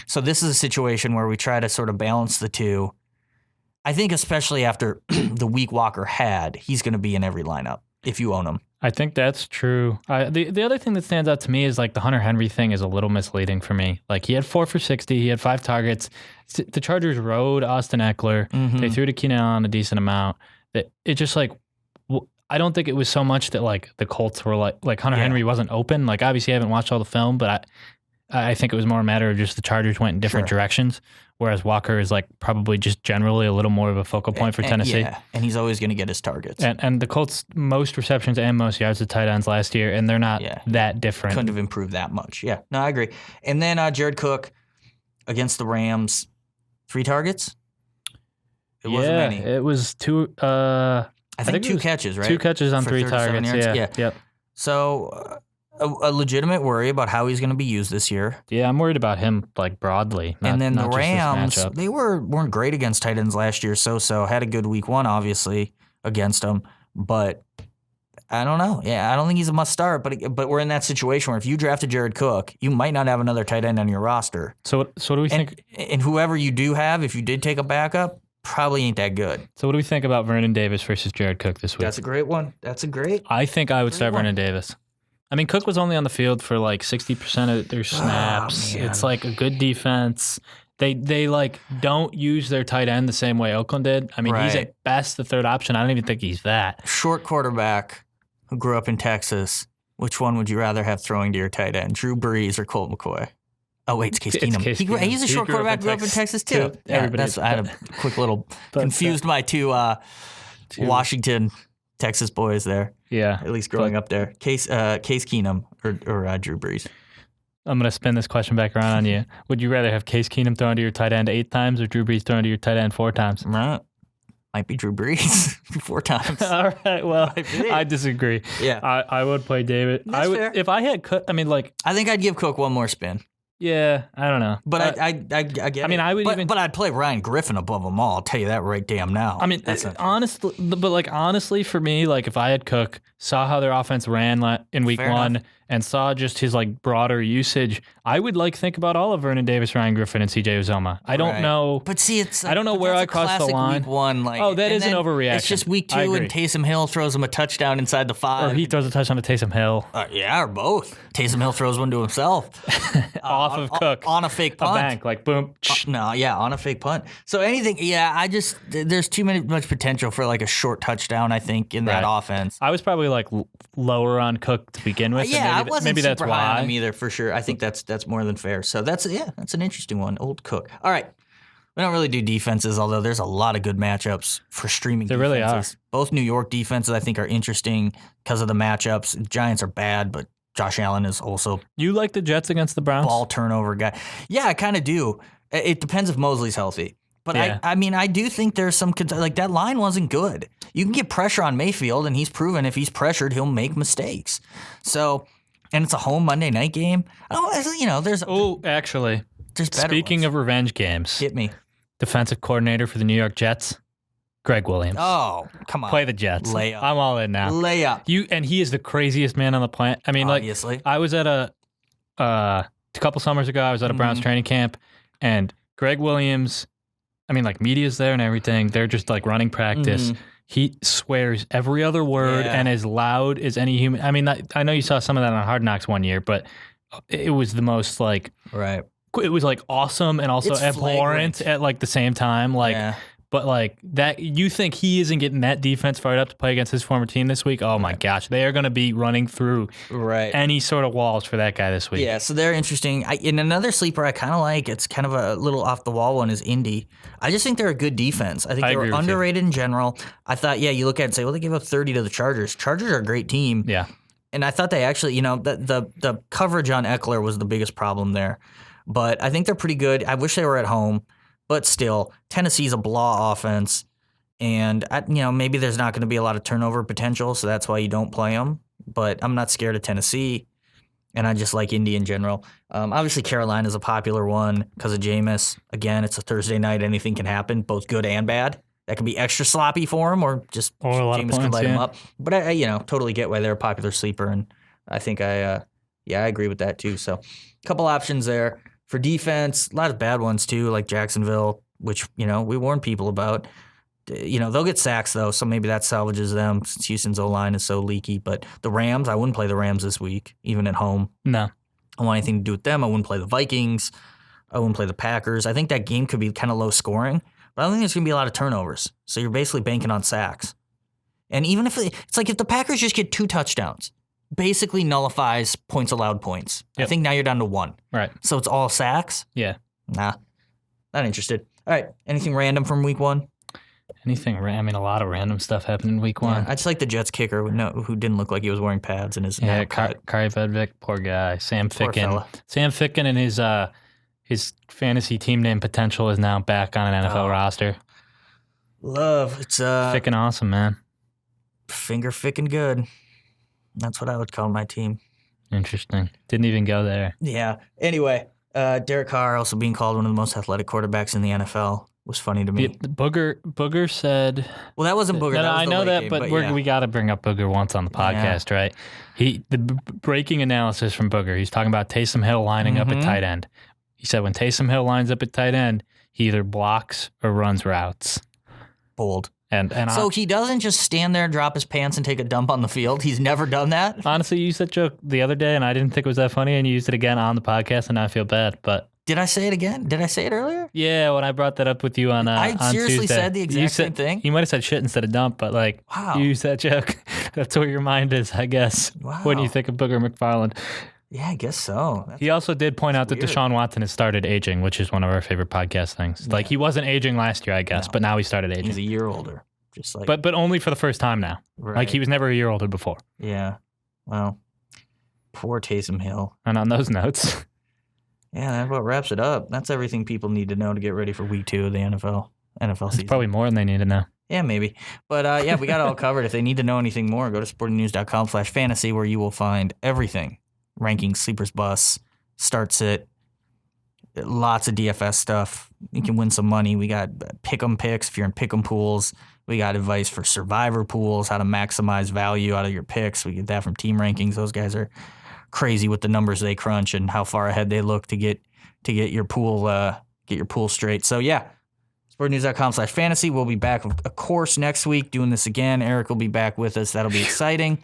So this is a situation where we try to sort of balance the two. I think especially after the week Walker had, he's going to be in every lineup if you own him. I think that's true. The other thing that stands out to me is like the Hunter Henry thing is a little misleading for me. Like he had 4 for 60, he had 5 targets. The Chargers rode Austin Eckler. They threw to Keenan Allen a decent amount. That it just like I don't think it was so much that like the Colts were like Hunter Henry wasn't open. Like obviously I haven't watched all the film, but I think it was more a matter of just the Chargers went in different directions. Whereas Walker is like probably just generally a little more of a focal point for Tennessee. Yeah, and he's always going to get his targets. And the Colts most receptions and most yards to tight ends last year, and they're not that different. Couldn't have improved that much. Yeah, no, I agree. And then Jared Cook against the Rams, 3 targets? It wasn't many. It was 2. I think 2 catches, right? 2 catches on 3 targets. Yeah. Yep. So a legitimate worry about how he's going to be used this year. Yeah, I'm worried about him like broadly. And then the Rams, they weren't great against tight ends last year. So had a good week 1, obviously, against them. But I don't know. Yeah, I don't think he's a must start. But we're in that situation where if you drafted Jared Cook, you might not have another tight end on your roster. So what do we think? And whoever you do have, if you did take a backup, probably ain't that good. So what do we think about Vernon Davis versus Jared Cook this week? That's a great one. I think I would start Vernon Davis. I mean, Cook was only on the field for like 60% of their snaps. It's like a good defense. They like don't use their tight end the same way Oakland did. I mean, he's at best the third option. I don't even think he's that. Short quarterback who grew up in Texas. Which one would you rather have throwing to your tight end, Drew Brees or Colt McCoy? Oh, wait, it's Case Keenum. He's a short quarterback who grew up in Texas, too. Yeah, I had a quick little confused my 2 Washington, Texas boys there. Yeah. At least growing up there. Case Keenum or Drew Brees. I'm going to spin this question back around on you. Would you rather have Case Keenum thrown to your tight end 8 times or Drew Brees thrown to your tight end 4 times? Right. Might be Drew Brees 4 times. All right. Well, I disagree. Yeah. I would play David. That's fair. If I had Cook, I mean, like. I think I'd give Cook one more spin. Yeah, I don't know. But I get it. I mean, But I'd play Ryan Griffin above them all. I'll tell you that right damn now. I mean, honestly, for me, like if I had Cook, saw how their offense ran in week 1, and saw just his like broader usage, I would like think about all of Vernon Davis, Ryan Griffin, and CJ Uzomah. I don't know. But see, I don't know where I cross the line. Week 1, like, that is an overreaction. It's just week 2, and Taysom Hill throws him a touchdown inside the 5. Or he throws a touchdown to Taysom Hill. Or both. Taysom Hill throws one to himself. Off of Cook. On a fake punt. A bank, like boom. On a fake punt. So anything, there's too much potential for like a short touchdown, I think, in that offense. I was probably like lower on Cook to begin with. Yeah, and maybe that's super why. high on him either, for sure. I think that's more than fair. So that's an interesting one. Old Cook. All right. We don't really do defenses, although there's a lot of good matchups for streaming defenses. There really are. Both New York defenses, I think, are interesting because of the matchups. Giants are bad, but Josh Allen is also... You like the Jets against the Browns? Ball turnover guy. Yeah, I kind of do. It depends if Mosley's healthy. But Yeah. I mean, I do think there's some like that line wasn't good. You can get pressure on Mayfield, and he's proven if he's pressured, he'll make mistakes. So, and it's a home Monday night game. There's actually, there's better speaking ones. of revenge games, Hit me. defensive coordinator for the New York Jets, Greg Williams. Oh, come on. Play the Jets. Layup. I'm all in now. Layup. And he is the craziest man on the planet. I mean, Obviously. I was at a couple summers ago. I was at a Browns training camp, and Greg Williams. I mean, like media's there and everything. They're just like running practice. He swears every other word and as loud as any human. I mean, I know you saw some of that on Hard Knocks one year, but it was the most like Right. It was like awesome and also It's abhorrent flagrant. at like the same time. Like. Yeah. But like that, you think he isn't getting that defense fired up to play against his former team this week? Oh my gosh, they are going to be running through any sort of walls for that guy this week. Yeah, so they're interesting. In another sleeper I kind of like, it's kind of a little off the wall one, is Indy. I just think they're a good defense. I think they were underrated in general. I thought, you look at it and say, well, they gave up 30 to the Chargers. Chargers are a great team. Yeah. And I thought they actually, the coverage on Eckler was the biggest problem there. But I think they're pretty good. I wish they were at home. But still, Tennessee's a blah offense, and maybe there's not going to be a lot of turnover potential, so that's why you don't play them. But I'm not scared of Tennessee, and I just like Indy in general. Obviously, Carolina's a popular one because of Jameis. Again, it's a Thursday night; anything can happen, both good and bad. That can be extra sloppy for him, or just a lot Jameis of points, can light him up. But I totally get why they're a popular sleeper, and I think I agree with that too. So, a couple options there. For defense, a lot of bad ones too, like Jacksonville, which, we warned people about. They'll get sacks, though, so maybe that salvages them since Houston's O-line is so leaky. But the Rams, I wouldn't play the Rams this week, even at home. No. I don't want anything to do with them. I wouldn't play the Vikings. I wouldn't play the Packers. I think that game could be kind of low scoring, but I don't think there's going to be a lot of turnovers. So you're basically banking on sacks. And even if it's like if the Packers just get 2 touchdowns, basically nullifies points allowed points. Yep. I think now you're down to 1. Right. So it's all sacks? Yeah. Nah, not interested. All right, anything random from week 1? Anything? I mean, a lot of random stuff happened in week 1. Yeah, I just like the Jets kicker who didn't look like he was wearing pads in his Kari Vedvik, poor guy. Sam Poor Ficken. fella. Sam Ficken and his fantasy team name potential is now back on an NFL roster. Love. It's Ficken awesome, man. Finger Ficken good. That's what I would call my team. Interesting. Didn't even go there. Yeah. Anyway, Derek Carr also being called one of the most athletic quarterbacks in the NFL was funny to me. Booger said. Well, that wasn't Booger. No, that was I the know late that, game, but we got to bring up Booger once on the podcast, right? The breaking analysis from Booger. He's talking about Taysom Hill lining up at tight end. He said when Taysom Hill lines up at tight end, he either blocks or runs routes. Bold. And so he doesn't just stand there, drop his pants, and take a dump on the field. He's never done that. Honestly, you used that joke the other day, and I didn't think it was that funny, and you used it again on the podcast, and I feel bad. But did I say it again? Did I say it earlier? Yeah, when I brought that up with you on I seriously Tuesday, said the exact same thing. You might have said shit instead of dump, but wow. You used that joke. That's where your mind is, I guess. Wow. When you think of Booger McFarland. Yeah, I guess so. He also did point out that weird. Deshaun Watson has started aging, which is one of our favorite podcast things. Like he wasn't aging last year, I guess, but now he started aging. He's a year older. Just like, but only for the first time now. Right. Like he was never a year older before. Yeah. Well, poor Taysom Hill. And on those notes. Yeah, that about wraps it up. That's everything people need to know to get ready for week 2 of the NFL season. It's probably more than they need to know. Yeah, maybe. But we got it all covered. If they need to know anything more, go to sportingnews.com/fantasy where you will find everything. Rankings, sleepers, busts, starts it, lots of DFS stuff. You can win some money. We got pick'em picks if you're in pick'em pools. We got advice for survivor pools, how to maximize value out of your picks. We get that from Team Rankings. Those guys are crazy with the numbers they crunch and how far ahead they look to get your pool straight. So yeah, sportingnews.com/fantasy. We'll be back, of course, next week doing this again. Eric will be back with us. That'll be exciting.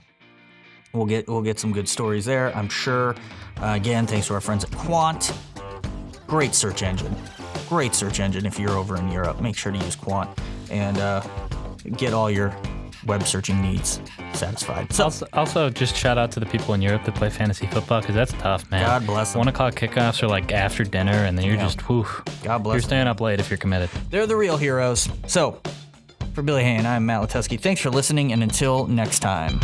We'll get some good stories there, I'm sure. Again, thanks to our friends at Quant. Great search engine. Great search engine if you're over in Europe. Make sure to use Quant and get all your web searching needs satisfied. So, also, just shout out to the people in Europe that play fantasy football because that's tough, man. God bless them. 1 o'clock kickoffs are like after dinner, and then you're just, whew. God bless You're them. staying up late if you're committed. They're the real heroes. So, for Billy Hayne, I'm Matt Letuski. Thanks for listening, and until next time.